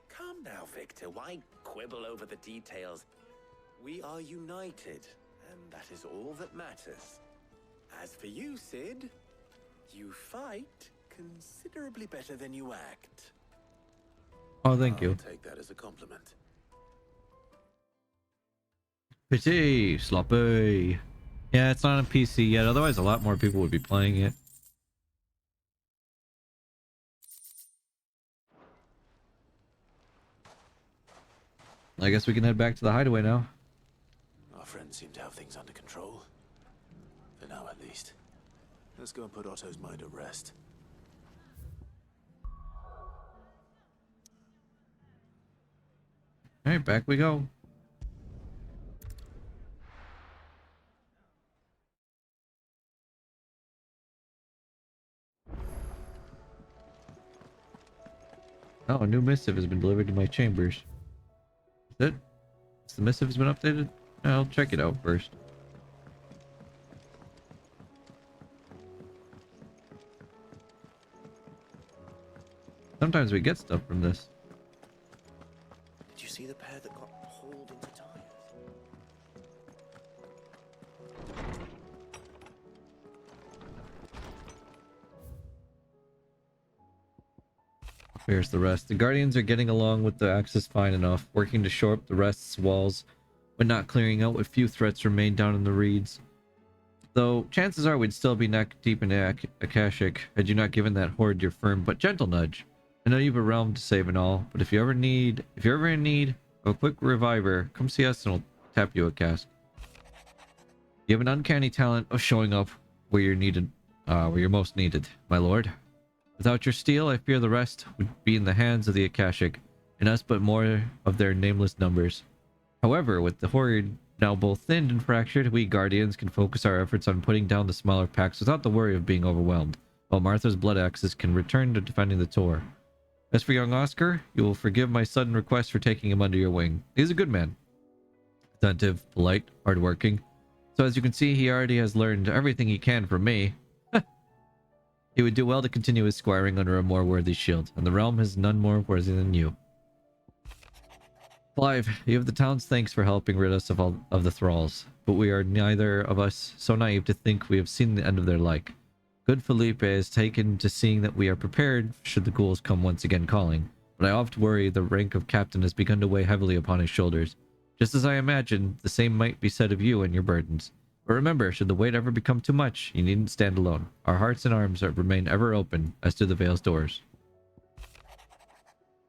Calm now, Victor. Why quibble over the details? We are united, and that is all that matters. As for you, Sid, you fight considerably better than you act. Oh, thank you. I'll take that as a compliment. Pity, sloppy. Yeah, it's not on PC yet. Otherwise, a lot more people would be playing it. I guess we can head back to the hideaway now. Our friends seem to have things under control. For now, at least. Let's go and put Otto's mind at rest. Alright, back we go. Oh, a new missive has been delivered to my chambers. Is it? Has the missive has been updated? I'll check it out first. Sometimes we get stuff from this. Did you see the pair that got hauled into tires? Here's the rest. The Guardians are getting along with the Axis fine enough, working to shore up the rest's walls, but not clearing out what few threats remain down in the reeds. Though chances are we'd still be neck deep in Akashic had you not given that horde your firm but gentle nudge. I know you've a realm to save and all, but if you're ever in need of a quick reviver, come see us and we'll tap you a cask. You have an uncanny talent of showing up where you're needed, where you're most needed, my lord. Without your steel, I fear the rest would be in the hands of the Akashic, and us but more of their nameless numbers. However, with the horde now both thinned and fractured, we Guardians can focus our efforts on putting down the smaller packs without the worry of being overwhelmed, while Martha's blood axes can return to defending the Tor. As for young Oscar, you will forgive my sudden request for taking him under your wing. He's a good man. Attentive, polite, hardworking. So as you can see, he already has learned everything he can from me. He would do well to continue his squiring under a more worthy shield, and the realm has none more worthy than you. Clive, you have the town's thanks for helping rid us of all of the thralls, but we are neither of us so naive to think we have seen the end of their like. Good Felipe is taken to seeing that we are prepared should the ghouls come once again calling, but I oft worry the rank of captain has begun to weigh heavily upon his shoulders. Just as I imagine, the same might be said of you and your burdens. But remember, should the weight ever become too much, you needn't stand alone. Our hearts and arms remain ever open, as do the Vale's doors.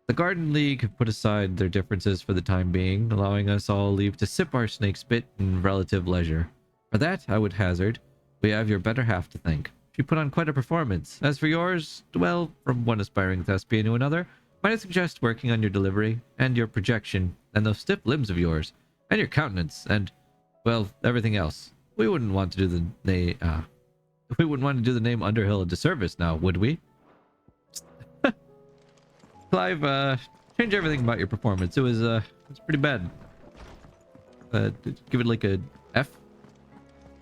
The Garden League have put aside their differences for the time being, allowing us all leave to sip our snake spit in relative leisure. For that, I would hazard, we have your better half to thank. She put on quite a performance. As for yours, well, from one aspiring thespian to another, might I suggest working on your delivery, and your projection, and those stiff limbs of yours, and your countenance, and, well, everything else. We wouldn't want to do the name Underhill a disservice now, would we? Clive, change everything about your performance. It was pretty bad. Give it like a F,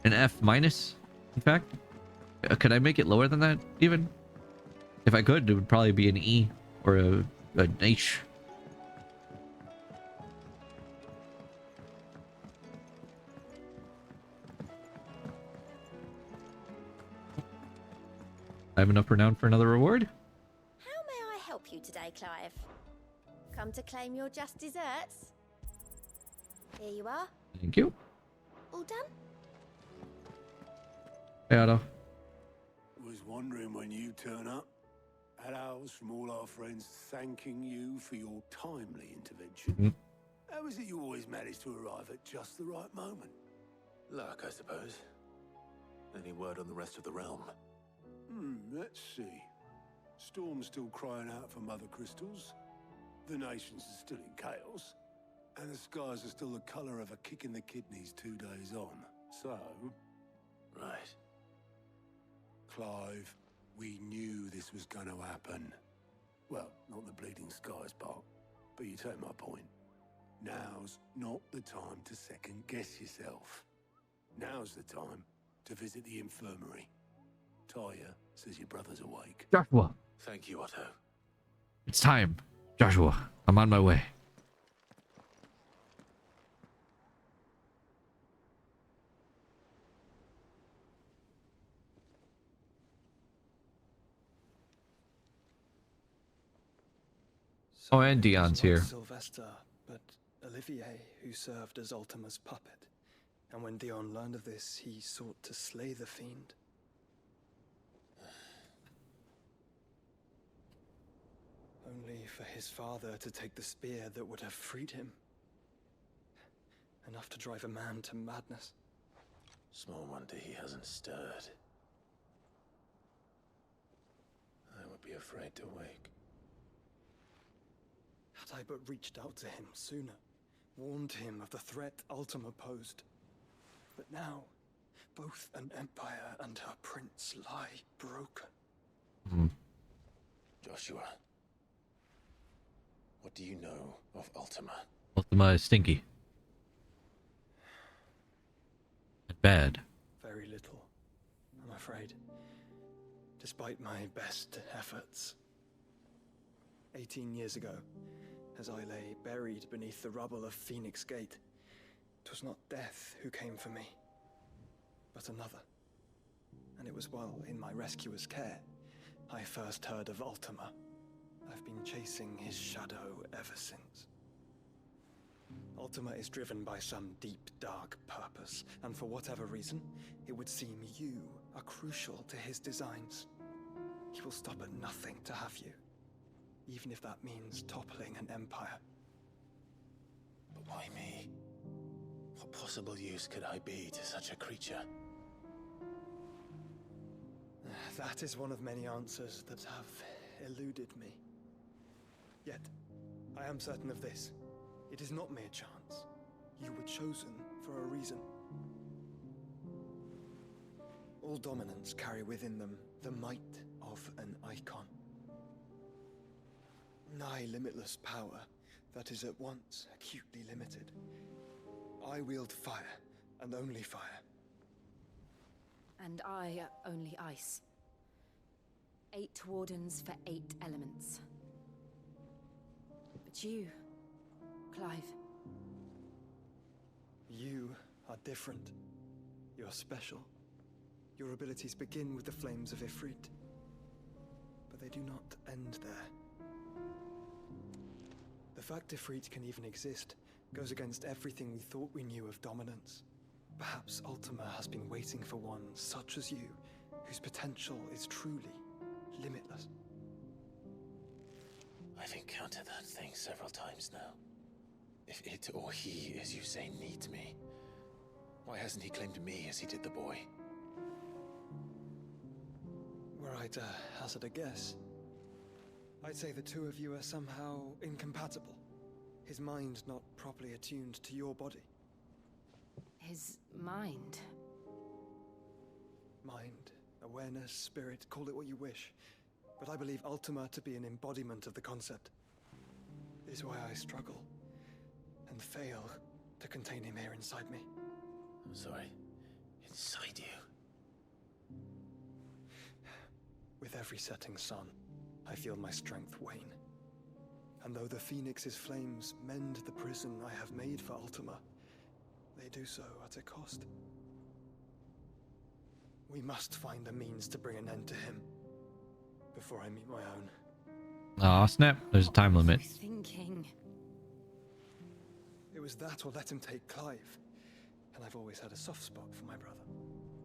an F minus. In fact, could I make it lower than that? Even if I could, it would probably be an E or an H. I have enough renown for another reward. How may I help you today, Clive? Come to claim your just desserts? Here you are. Thank you. All done? Hey, Otto. Was wondering when you turn up. Had owls from all our friends thanking you for your timely intervention. How is it you always manage to arrive at just the right moment? Luck, I suppose. Any word on the rest of the realm? Let's see. Storm's still crying out for mother crystals. The nations are still in chaos. And the skies are still the colour of a kick in the kidneys 2 days on. So... Right. Clive, we knew this was going to happen. Well, not the bleeding skies part, but you take my point. Now's not the time to second-guess yourself. Now's the time to visit the infirmary. Talia says your brother's awake. Joshua. Thank you, Otto. It's time. Joshua, I'm on my way. Oh, and Dion's here. Sylvester, but Olivier, who served as Ultima's puppet. And when Dion learned of this, he sought to slay the fiend. Only for his father to take the spear that would have freed him. Enough to drive a man to madness. Small wonder he hasn't stirred. I would be afraid to wake. Had I but reached out to him sooner, warned him of the threat Ultima posed. But now, both an empire and her prince lie broken. Joshua, what do you know of Ultima? Ultima is stinky. And bad. Very little, I'm afraid. Despite my best efforts. 18 years ago, as I lay buried beneath the rubble of Phoenix Gate, 'twas not death who came for me, but another. And it was while in my rescuer's care, I first heard of Ultima. I've been chasing his shadow ever since. Ultima is driven by some deep, dark purpose, and for whatever reason, it would seem you are crucial to his designs. He will stop at nothing to have you, even if that means toppling an empire. But why me? What possible use could I be to such a creature? That is one of many answers that have eluded me. Yet, I am certain of this. It is not mere chance. You were chosen for a reason. All dominants carry within them the might of an icon. Nigh limitless power that is at once acutely limited. I wield fire, and only fire. And I only ice. 8 wardens for 8 elements. But you, Clive. You are different. You're special. Your abilities begin with the flames of Ifrit. But they do not end there. The fact Ifrit can even exist goes against everything we thought we knew of dominance. Perhaps Ultima has been waiting for one such as you, whose potential is truly limitless. I've encountered that thing several times now. If it or he, as you say, needs me, why hasn't he claimed me as he did the boy? Were I to hazard a guess, I'd say the two of you are somehow incompatible. His mind not properly attuned to your body. His mind. Mind, awareness, spirit, call it what you wish. But I believe Ultima to be an embodiment of the concept. It is why I struggle and fail to contain him here inside me. I'm sorry. Inside you? With every setting sun, I feel my strength wane. And though the Phoenix's flames mend the prison I have made for Ultima, they do so at a cost. We must find a means to bring an end to him before I meet my own. Aw, snap. There's a time limit. Thinking. It was that or let him take Clive. And I've always had a soft spot for my brother.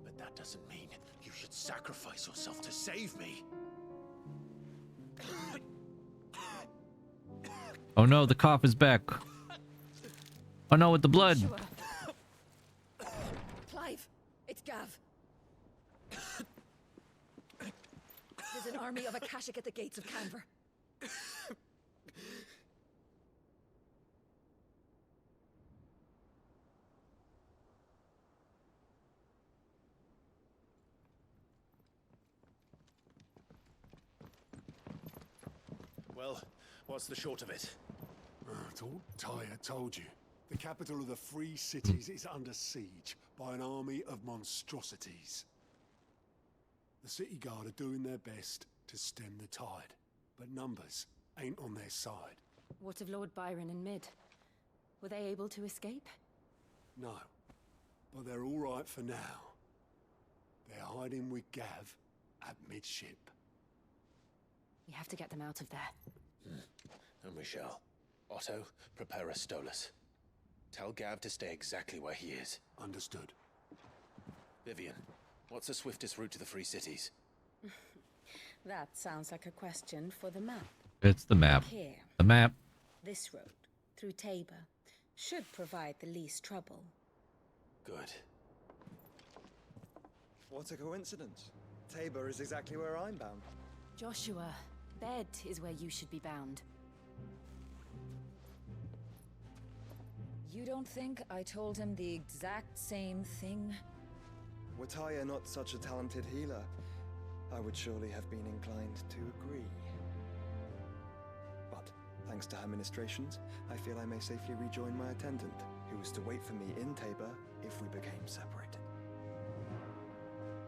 But that doesn't mean you should sacrifice yourself to save me. Oh no, the cough is back. Oh no, with the blood. Sure. Clive, it's Gav. There's an army of Akashic at the gates of Canver. Well, what's the short of it? Tyre told you. The capital of the Free Cities is under siege by an army of monstrosities. The city guard are doing their best to stem the tide, but numbers ain't on their side. What of Lord Byron and Mid? Were they able to escape? No, but they're all right for now. They're hiding with Gav at midship. We have to get them out of there. And we shall. Otto, prepare a Stolas. Tell Gav to stay exactly where he is. Understood. Vivian, what's the swiftest route to the Free Cities? That sounds like a question for the map. It's the map. Here. The map. This road, through Tabor, should provide the least trouble. Good. What a coincidence. Tabor is exactly where I'm bound. Joshua, Bed is where you should be bound. You don't think I told him the exact same thing? Were Tyre not such a talented healer, I would surely have been inclined to agree. But, thanks to her ministrations, I feel I may safely rejoin my attendant, who was to wait for me in Tabor if we became separated.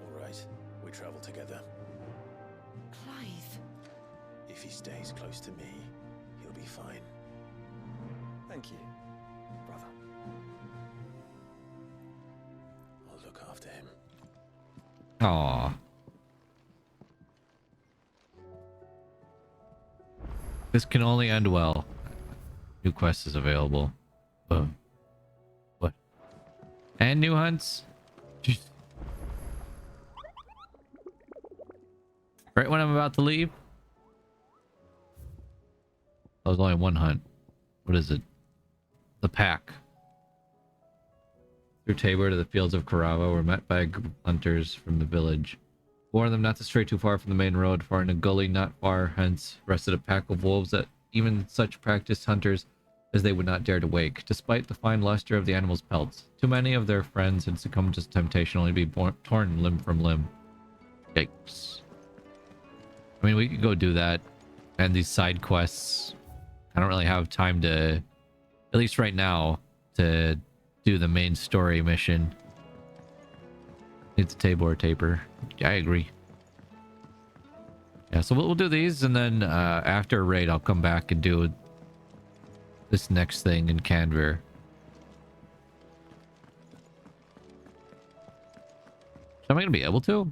All right, we travel together. Clive. If he stays close to me, he'll be fine. Thank you, brother. I'll look after him. Aww. This can only end well. New quest is available. What? And new hunts? Jeez. Right when I'm about to leave? That was only one hunt. What is it? The pack. Through Tabor to the fields of Carava were met by a group of hunters from the village. Warned them not to stray too far from the main road, for in a gully not far hence rested a pack of wolves that even such practiced hunters as they would not dare to wake, despite the fine luster of the animals' pelts. Too many of their friends had succumbed to temptation only to be torn limb from limb. Yikes. I mean, we could go do that, and these side quests. I don't really have time to, at least right now, to do the main story mission. It's a Tabor taper. Yeah, I agree. Yeah, so we'll do these, and then after a raid, I'll come back and do this next thing in Canver. Am I going to be able to?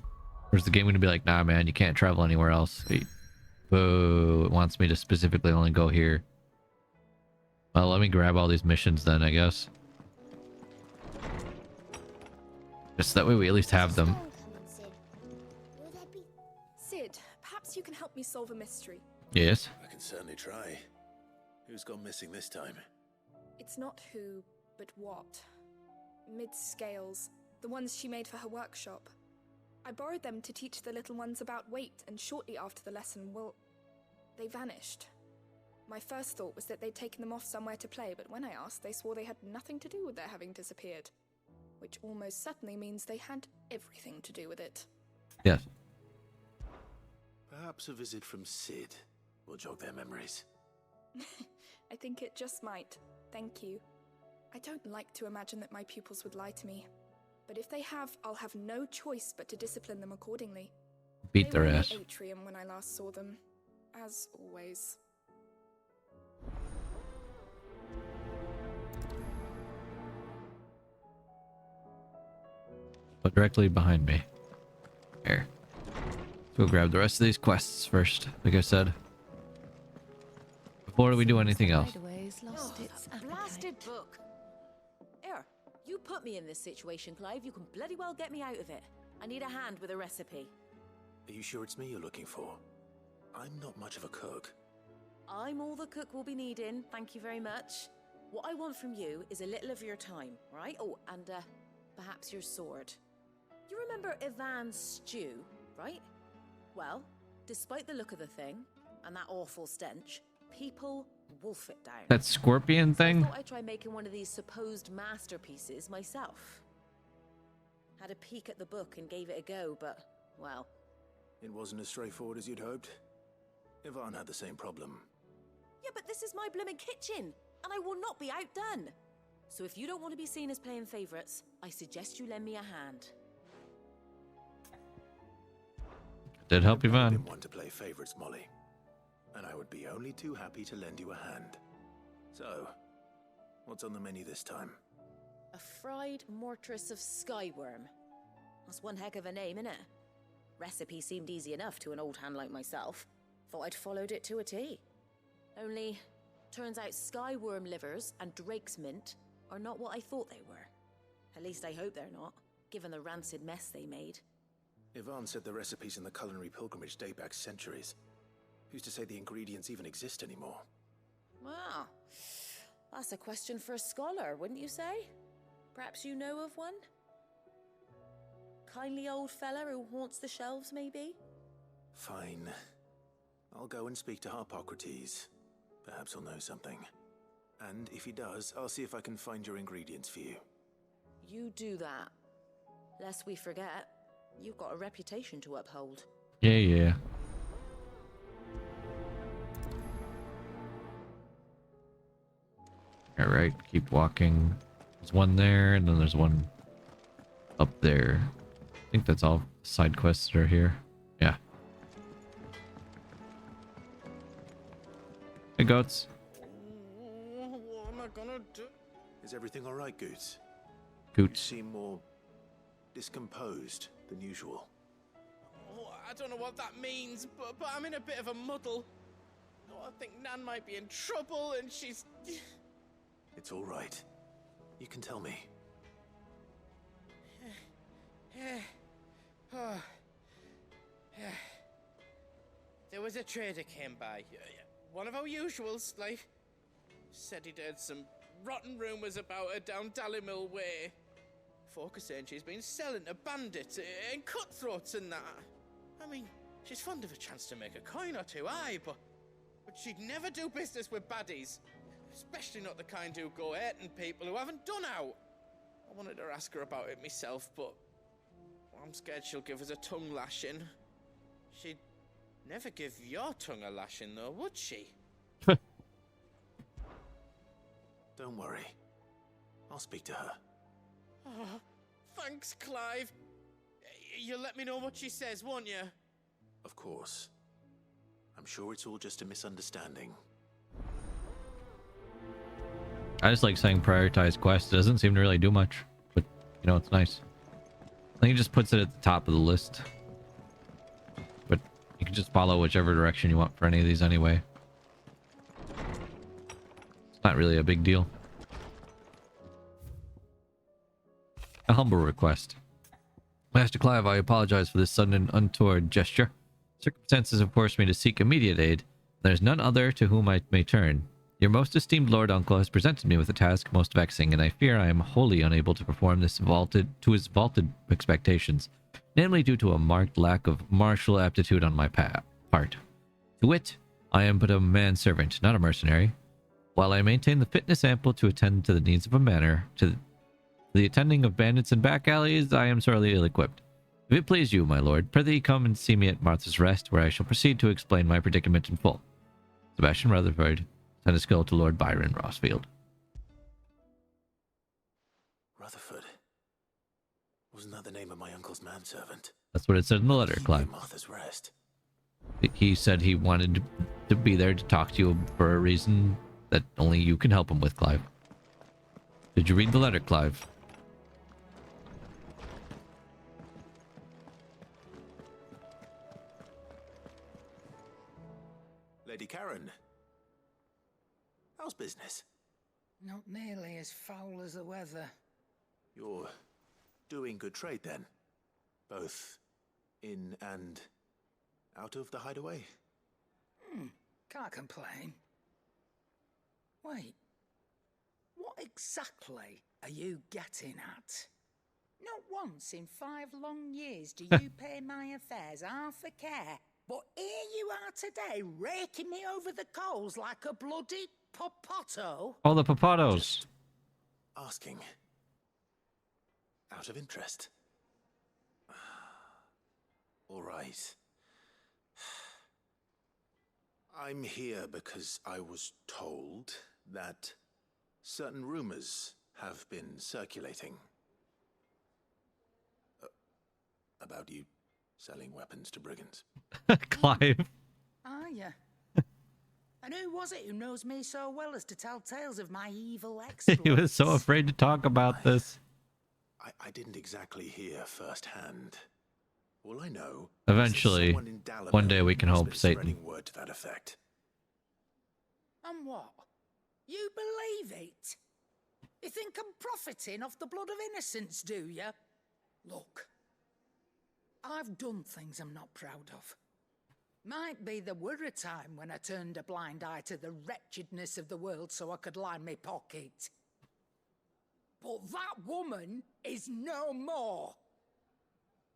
Or is the game going to be like, nah, man, you can't travel anywhere else? Boo, it wants me to specifically only go here. Well, let me grab all these missions then, I guess. Just that way we at least have them. Sid, perhaps you can help me solve a mystery. Yes. I can certainly try. Who's gone missing this time? It's not who, but what. Mid-scales, the ones she made for her workshop. I borrowed them to teach the little ones about weight, and shortly after the lesson, well, they vanished. My first thought was that they'd taken them off somewhere to play, but when I asked, they swore they had nothing to do with their having disappeared. Which almost certainly means they had everything to do with it. Yes. Perhaps a visit from Sid will jog their memories. I think it just might. Thank you. I don't like to imagine that my pupils would lie to me. But if they have, I'll have no choice but to discipline them accordingly. Beat their ass. They were in the atrium when I last saw them. As always. But directly behind me. Here. Let's go grab the rest of these quests first, like I said. Before we do anything else. Lost its blasted book. Here, you put me in this situation, Clive. You can bloody well get me out of it. I need a hand with a recipe. Are you sure it's me you're looking for? I'm not much of a cook. I'm all the cook will be needing, thank you very much. What I want from you is a little of your time, right? Oh, and perhaps your sword. You remember Ivan's stew, right? Well, despite the look of the thing and that awful stench, people wolf it down. That scorpion So I thing? thought I'd try making one of these supposed masterpieces myself. Had a peek at the book and gave it a go, but, well... It wasn't as straightforward as you'd hoped. Ivan had the same problem. Yeah, but this is my blimmin' kitchen, and I will not be outdone. So if you don't want to be seen as playing favourites, I suggest you lend me a hand. Did help you, I've Van. been one to play favorites, Molly, and I would be only too happy to lend you a hand. So, what's on the menu this time? A fried mortress of skyworm. That's one heck of a name, innit? Recipe seemed easy enough to an old hand like myself. Thought I'd followed it to a T. Only, turns out skyworm livers and drake's mint are not what I thought they were. At least I hope they're not, given the rancid mess they made. Ivan said the recipes in the culinary pilgrimage date back centuries. Who's to say the ingredients even exist anymore? Well, that's a question for a scholar, wouldn't you say? Perhaps you know of one? Kindly old fella who haunts the shelves, maybe? Fine. I'll go and speak to Harpocrates. Perhaps he'll know something. And if he does, I'll see if I can find your ingredients for you. You do that. Lest we forget, you've got a reputation to uphold. Yeah. Alright, keep walking. There's one there, and then there's one up there. I think that's all side quests that are here. Yeah. Hey, goats. What am I gonna do? Is everything alright, Goots? Goots. You seem more discomposed than usual. Oh, I don't know what that means, but I'm in a bit of a muddle. Oh, I think Nan might be in trouble, and she's... It's alright. You can tell me. There was a trader came by. One of our usuals, like, said he'd heard some rotten rumours about her down Dalimil Way. Folk are saying she's been selling to bandits and cutthroats and that. I mean, she's fond of a chance to make a coin or two, aye, but she'd never do business with baddies. Especially not the kind who go hurting people who haven't done out. I wanted to ask her about it myself, but I'm scared she'll give us a tongue lashing. She'd never give your tongue a lashing, though, would she? Don't worry. I'll speak to her. Oh, thanks, Clive. You'll let me know what she says, won't you? Of course. I'm sure it's all just a misunderstanding. I just like saying prioritize quests. It doesn't seem to really do much, but you know, it's nice. I think it just puts it at the top of the list. But you can just follow whichever direction you want for any of these anyway. It's not really a big deal. A humble request. Master Clive, I apologize for this sudden and untoward gesture. Circumstances have forced me to seek immediate aid. There's none other to whom I may turn. Your most esteemed Lord Uncle has presented me with a task most vexing, and I fear I am wholly unable to perform this to his vaulted expectations, namely due to a marked lack of martial aptitude on my part. To wit, I am but a manservant, not a mercenary. While I maintain the fitness ample to attend to the needs of a manor, to the attending of bandits and back alleys, I am sorely ill-equipped. If it please you, my lord, prithee come and see me at Martha's Rest, where I shall proceed to explain my predicament in full. Sebastian Rutherford, Tenniskill to Lord Byron Rossfield. Rutherford? Wasn't that the name of my uncle's manservant? That's what it said in the letter, Clive. Martha's Rest. He said he wanted to be there to talk to you for a reason that only you can help him with, Clive. Did you read the letter, Clive? Lady Karen. How's business? Not nearly as foul as the weather. You're doing good trade then? Both in and out of the hideaway? Can't complain. Wait. exactly are you getting at? Not once in 5 long years do you pay my affairs half a care, but here you are today, raking me over the coals like a bloody popoto. Oh, the Papados. Asking. Out of interest. All right. I'm here because I was told that certain rumors have been circulating. About you selling weapons to brigands. Clive. Are you? And who was it who knows me so well as to tell tales of my evil exploits? He was so afraid to talk about this. I didn't exactly hear firsthand. All I know Eventually, is that someone in Dalamir one day we can has hope been Satan. spreading word to that effect. And what? You believe it? You think I'm profiting off the blood of innocence, do you? Look, I've done things I'm not proud of. Might be there were a time when I turned a blind eye to the wretchedness of the world so I could line my pocket. But that woman is no more.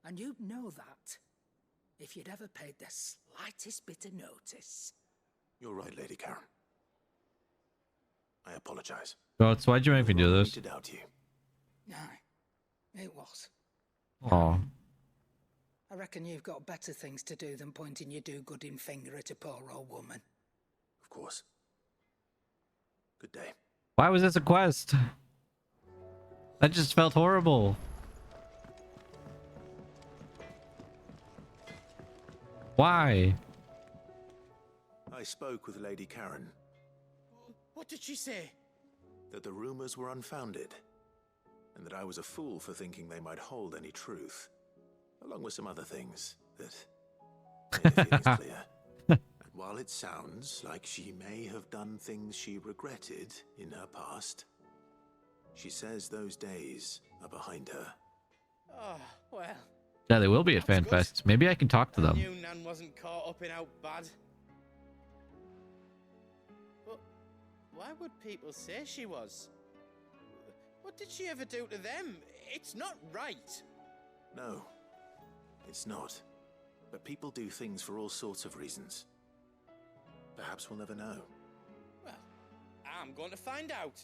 And you'd know that if you'd ever paid the slightest bit of notice. You're right, Lady Karen. I apologize. Goats, why'd you make me do this? To doubt you. No, it was. Aw. I reckon you've got better things to do than pointing your do-gooding finger at a poor old woman. Of course. Good day. Why was this a quest? That just felt horrible. Why? I spoke with Lady Karen. What did she say? That the rumors were unfounded, and that I was a fool for thinking they might hold any truth, along with some other things that made her feelings clear. And while it sounds like she may have done things she regretted in her past, she says those days are behind her. Oh, well. Yeah, they will be at FanFest. Maybe I can talk to I them. knew Nan wasn't caught up in out bad. But why would people say she was? What did she ever do to them? It's not right. No, it's not. But people do things for all sorts of reasons. Perhaps we'll never know. Well, I'm going to find out.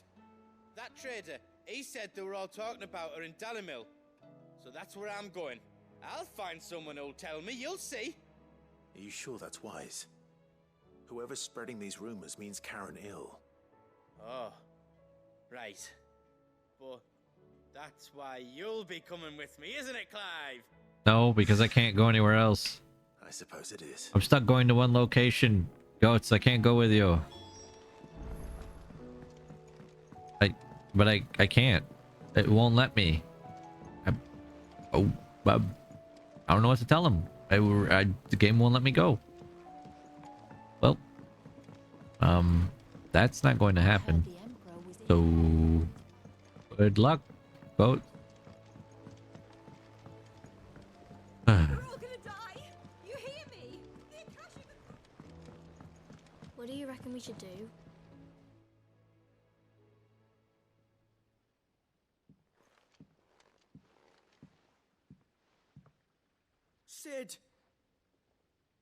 That trader, he said they were all talking about her in Dalamil. So that's where I'm going. I'll find someone who'll tell me, you'll see. Are you sure that's wise? Whoever's spreading these rumors means Karen ill. Oh, right. But that's why you'll be coming with me, isn't it, Clive? No, because I can't go anywhere else. I suppose it is. I'm stuck going to one location. Goats, I can't go with you. But I can't. It won't let me. I don't know what to tell him. The game won't let me go. Well, that's not going to happen. So, good luck, goat. We're all gonna die. You hear me? What do you reckon we should do? Sid!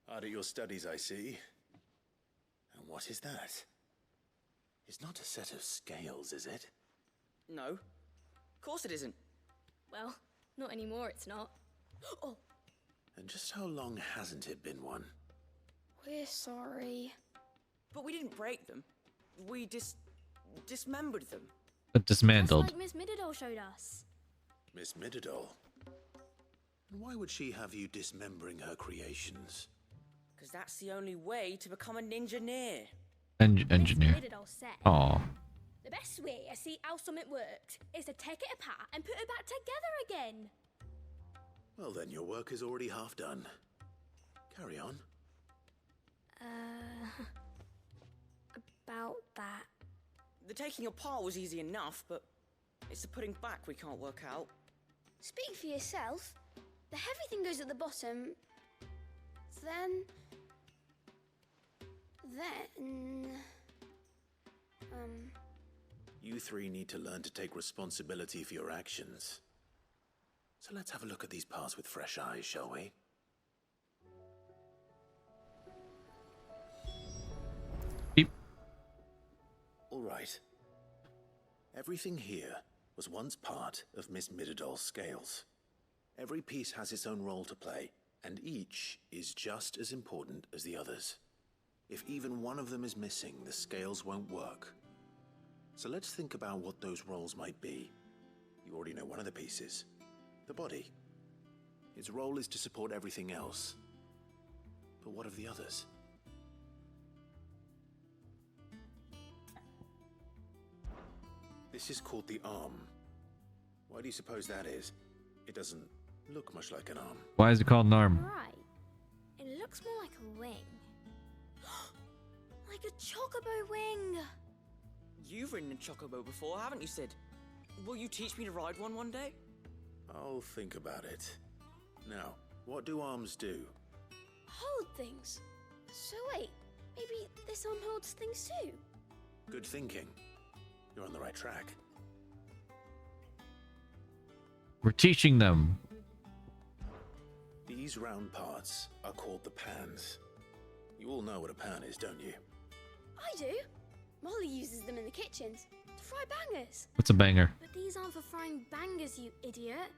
Hard at your studies, I see. And what is that? It's not a set of scales, is it? No. Of course it isn't. Well, not anymore, it's not. Oh, And just how long hasn't it been one? we're sorry. But we didn't break them. We dismembered them. Dismantled. Just like Miss Mididol showed us. Miss Mididol? And why would she have you dismembering her creations? Because that's the only way to become a ninja-neer. Engineer. Mididol said. Aw. The best way to see how something worked is to take it apart and put it back together again. Well then, your work is already half done. Carry on. About that. The taking apart was easy enough, but it's the putting back we can't work out. Speak for yourself. The heavy thing goes at the bottom. Then... You three need to learn to take responsibility for your actions. So let's have a look at these parts with fresh eyes, shall we? Beep. All right. Everything here was once part of Miss Midadol's scales. Every piece has its own role to play, and each is just as important as the others. If even one of them is missing, the scales won't work. So let's think about what those roles might be. You already know one of the pieces, the body. Its role is to support everything else. But what of the others? This is called the arm. Why do you suppose that is? It doesn't look much like an arm. Why is it called an arm? Right. It looks more like a wing. Like a chocobo wing. You've ridden a chocobo before, haven't you, Sid? Will you teach me to ride one day? I'll think about it. Now, what do arms do? Hold things. So wait, maybe this arm holds things too? Good thinking. You're on the right track. We're teaching them. These round parts are called the pans. You all know what a pan is, don't you? I do. Molly uses them in the kitchens to fry bangers. What's a banger? But these aren't for frying bangers, you idiot.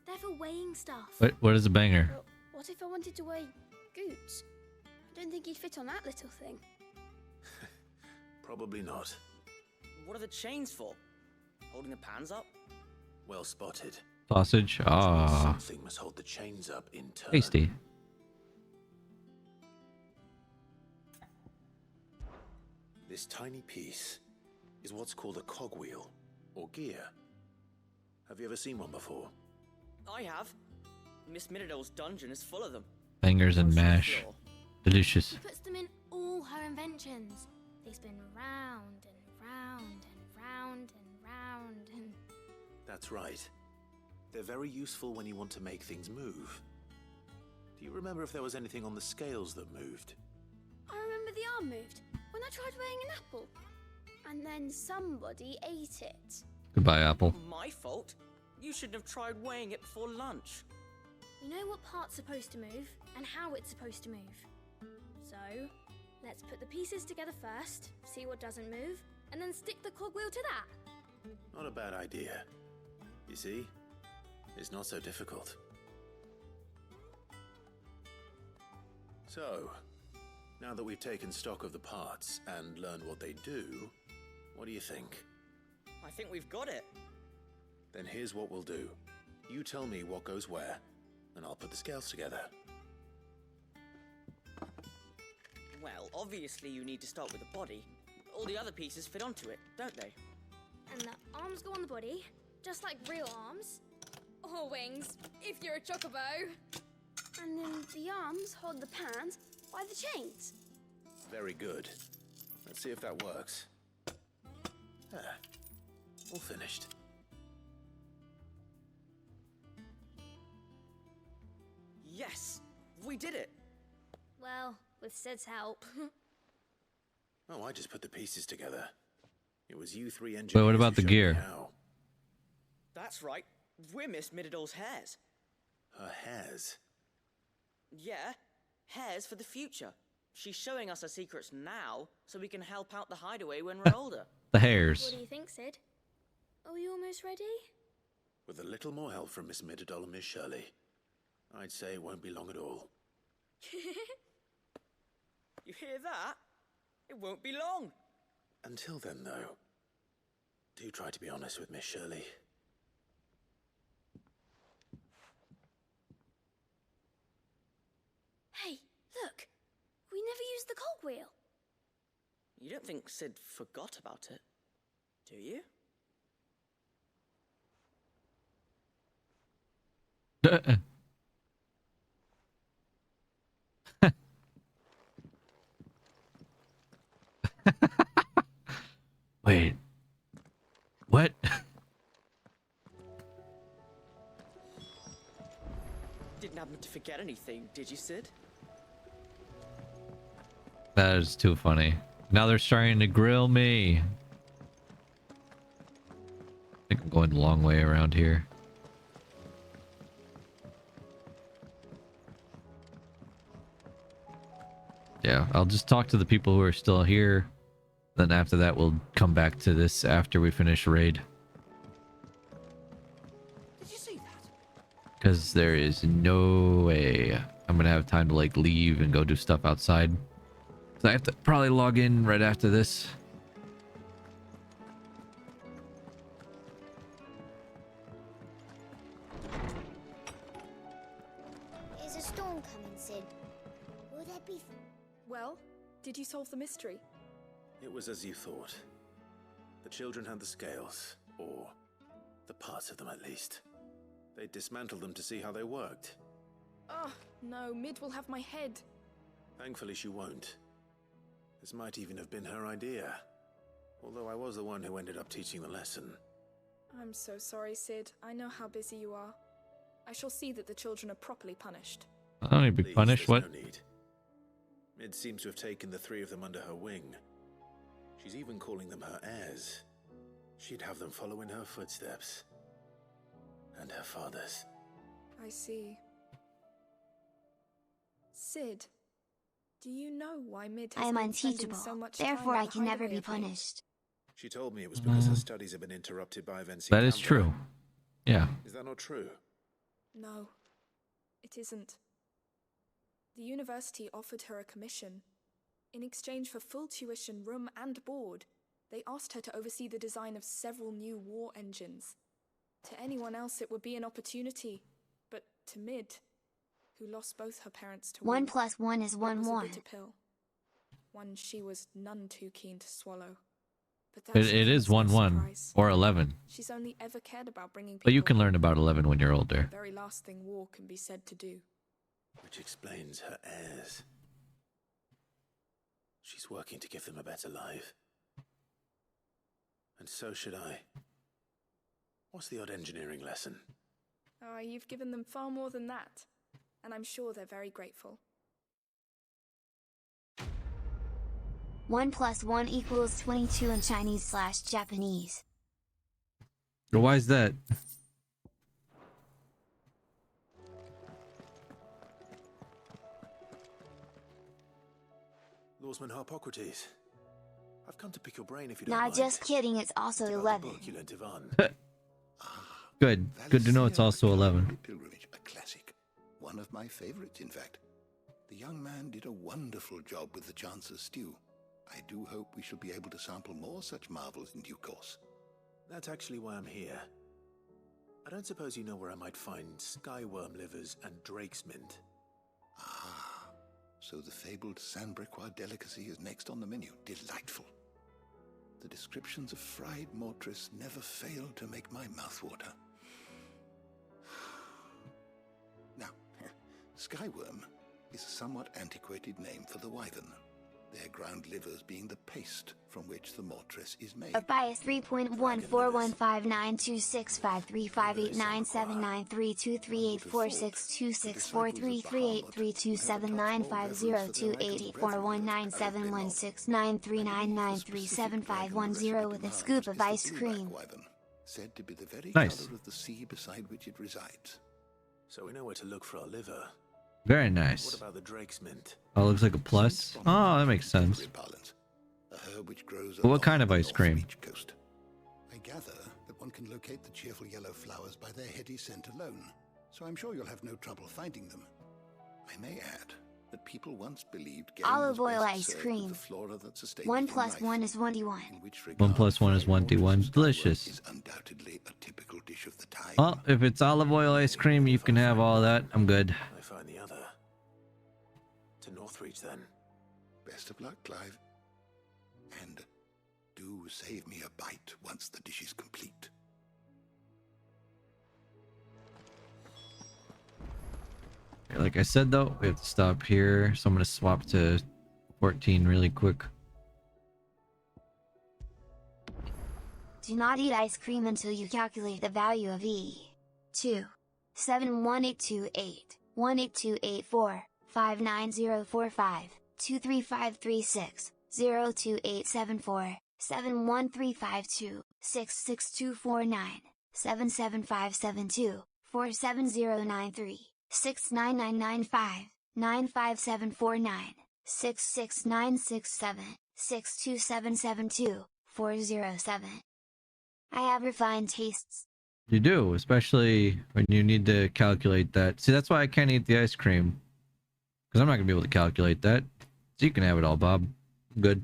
They're for weighing stuff. What is a banger? But what if I wanted to weigh Goots? I don't think he'd fit on that little thing. Probably not. What are the chains for? Holding the pans up? Well spotted. Sausage. Ah. Something must hold the chains up in turn. Tasty. This tiny piece is what's called a cogwheel, or gear. Have you ever seen one before? I have. Miss Midadol's dungeon is full of them. Bangers and mash. Delicious. She puts them in all her inventions. They spin round and round and round and round and... That's right. They're very useful when you want to make things move. Do you remember if there was anything on the scales that moved? I remember the arm moved when I tried weighing an apple. And then somebody ate it. Goodbye, Apple. My fault. You shouldn't have tried weighing it before lunch. You know what part's supposed to move and how it's supposed to move. So, let's put the pieces together first, see what doesn't move, and then stick the cogwheel to that. Not a bad idea. You see? It's not so difficult. So, now that we've taken stock of the parts and learned what they do, what do you think? I think we've got it. Then here's what we'll do. You tell me what goes where, and I'll put the scales together. Well, obviously you need to start with the body. All the other pieces fit onto it, don't they? And the arms go on the body, just like real arms. Or wings, if you're a chocobo. And then the arms hold the pans by the chains. Very good. Let's see if that works. Ah, all finished. Yes! We did it! Well, with Sid's help. Oh, I just put the pieces together. It was you three engineers. Wait, what about who the showed me gear? how. That's right. We're Miss Midadol's hares. Her hairs. Yeah, hares for the future. She's showing us her secrets now, so we can help out the hideaway when we're older. The hairs. What do you think, Sid? Are we almost ready? With a little more help from Miss Midadol and Miss Shirley, I'd say it won't be long at all. You hear that? It won't be long. Until then, though, do try to be honest with Miss Shirley. Hey, look! We never used the cogwheel. You don't think Sid forgot about it, do you? Wait. What? Didn't happen to forget anything, did you, Sid? That is too funny. Now they're starting to grill me. I think I'm going the long way around here. Yeah, I'll just talk to the people who are still here. Then after that, we'll come back to this after we finish raid. Did you see that? Because there is no way I'm going to have time to like leave and go do stuff outside. So I have to probably log in right after this. Is a storm coming, Sid? Will there be... Well, did you solve the mystery? It was as you thought. The children had the scales, or the parts of them at least. They dismantled them to see how they worked. Oh, no, Mid will have my head. Thankfully she won't. This might even have been her idea. Although I was the one who ended up teaching the lesson. I'm so sorry, Sid. I know how busy you are. I shall see that the children are properly punished. I don't need to be punished, what? No need. Mid seems to have taken the three of them under her wing. She's even calling them her heirs. She'd have them follow in her footsteps. And her father's. I see. Sid, do you know why Mid has I am been spending unteachable, so much therefore time I at the can never hideaway be of late? punished. She told me it was because her studies have been interrupted by events in That is Canberra. true. Yeah. Is that not true? No, it isn't. The university offered her a commission. In exchange for full tuition, room and board, they asked her to oversee the design of several new war engines. To anyone else it would be an opportunity, but to Mid, who lost both her parents to 1 war, + 1 is 1 it was a 1. bitter pill. One she was none too keen to swallow. But that It should come is as no 1-1 surprise. or 11. She's only ever cared about bringing people But you can learn home. about 11 when you're older. The very last thing war can be said to do. Which explains her heirs. She's working to give them a better life. And so should I. What's the odd engineering lesson? Oh, you've given them far more than that. And I'm sure they're very grateful. 1 + 1 = 22 in Chinese/Japanese. Why is that? Lawsman Harpocrates. I've come to pick your brain if you don't Nah, mind. just kidding, it's also It's about 11. the book you lent Ivan. Good. Good to know it's also 11. Pilgrimage, a classic. One of my favorites, in fact. The young man did a wonderful job with the Chance's stew. I do hope we shall be able to sample more such marvels in due course. That's actually why I'm here. I don't suppose you know where I might find skyworm livers and drake's mint. Ah, so the fabled Sandbrequois delicacy is next on the menu. Delightful. The descriptions of fried mortress never fail to make my mouth water. Now, skyworm is a somewhat antiquated name for the wyvern, their ground livers being the paste from which the mortress is made. Bias 3.14159265358979323846279503383279502841971693993751 with a scoop of ice cream. Said to be the very Nice. color of the sea beside which it resides. So we know where to look for our liver. Very What nice. about the drake's mint? Oh, looks like a plus. Oh, that makes sense. A herb which grows But what along kind of the ice North cream? Beach coast. I gather that one can locate the cheerful yellow flowers by their heady scent alone, so I'm sure you'll have no trouble finding them. I may add that people once believed game Olive was oil best ice served cream. with the flora that sustained 1 human + 1 is 1d1. 1 + 1 is 1d1. Delicious. is undoubtedly a typical dish of the time. Well, if it's olive oil ice cream, you can have all that. I'm good. I find the other. To Northreach then. Best of luck, Clive. And do save me a bite once the dish is complete. Like I said, though, we have to stop here. So I'm going to swap to 14 really quick. Do not eat ice cream until you calculate the value of E. 2. 71828, 18284, 59045, 23536, 02874, 71352, 66249, 77572, 47093, 69995, 95749, 66967, 62772, 407. I have refined tastes. You do, especially when you need to calculate that. See, that's why I can't eat the ice cream. Because I'm not going to be able to calculate that. So you can have it all, Bob. I'm good.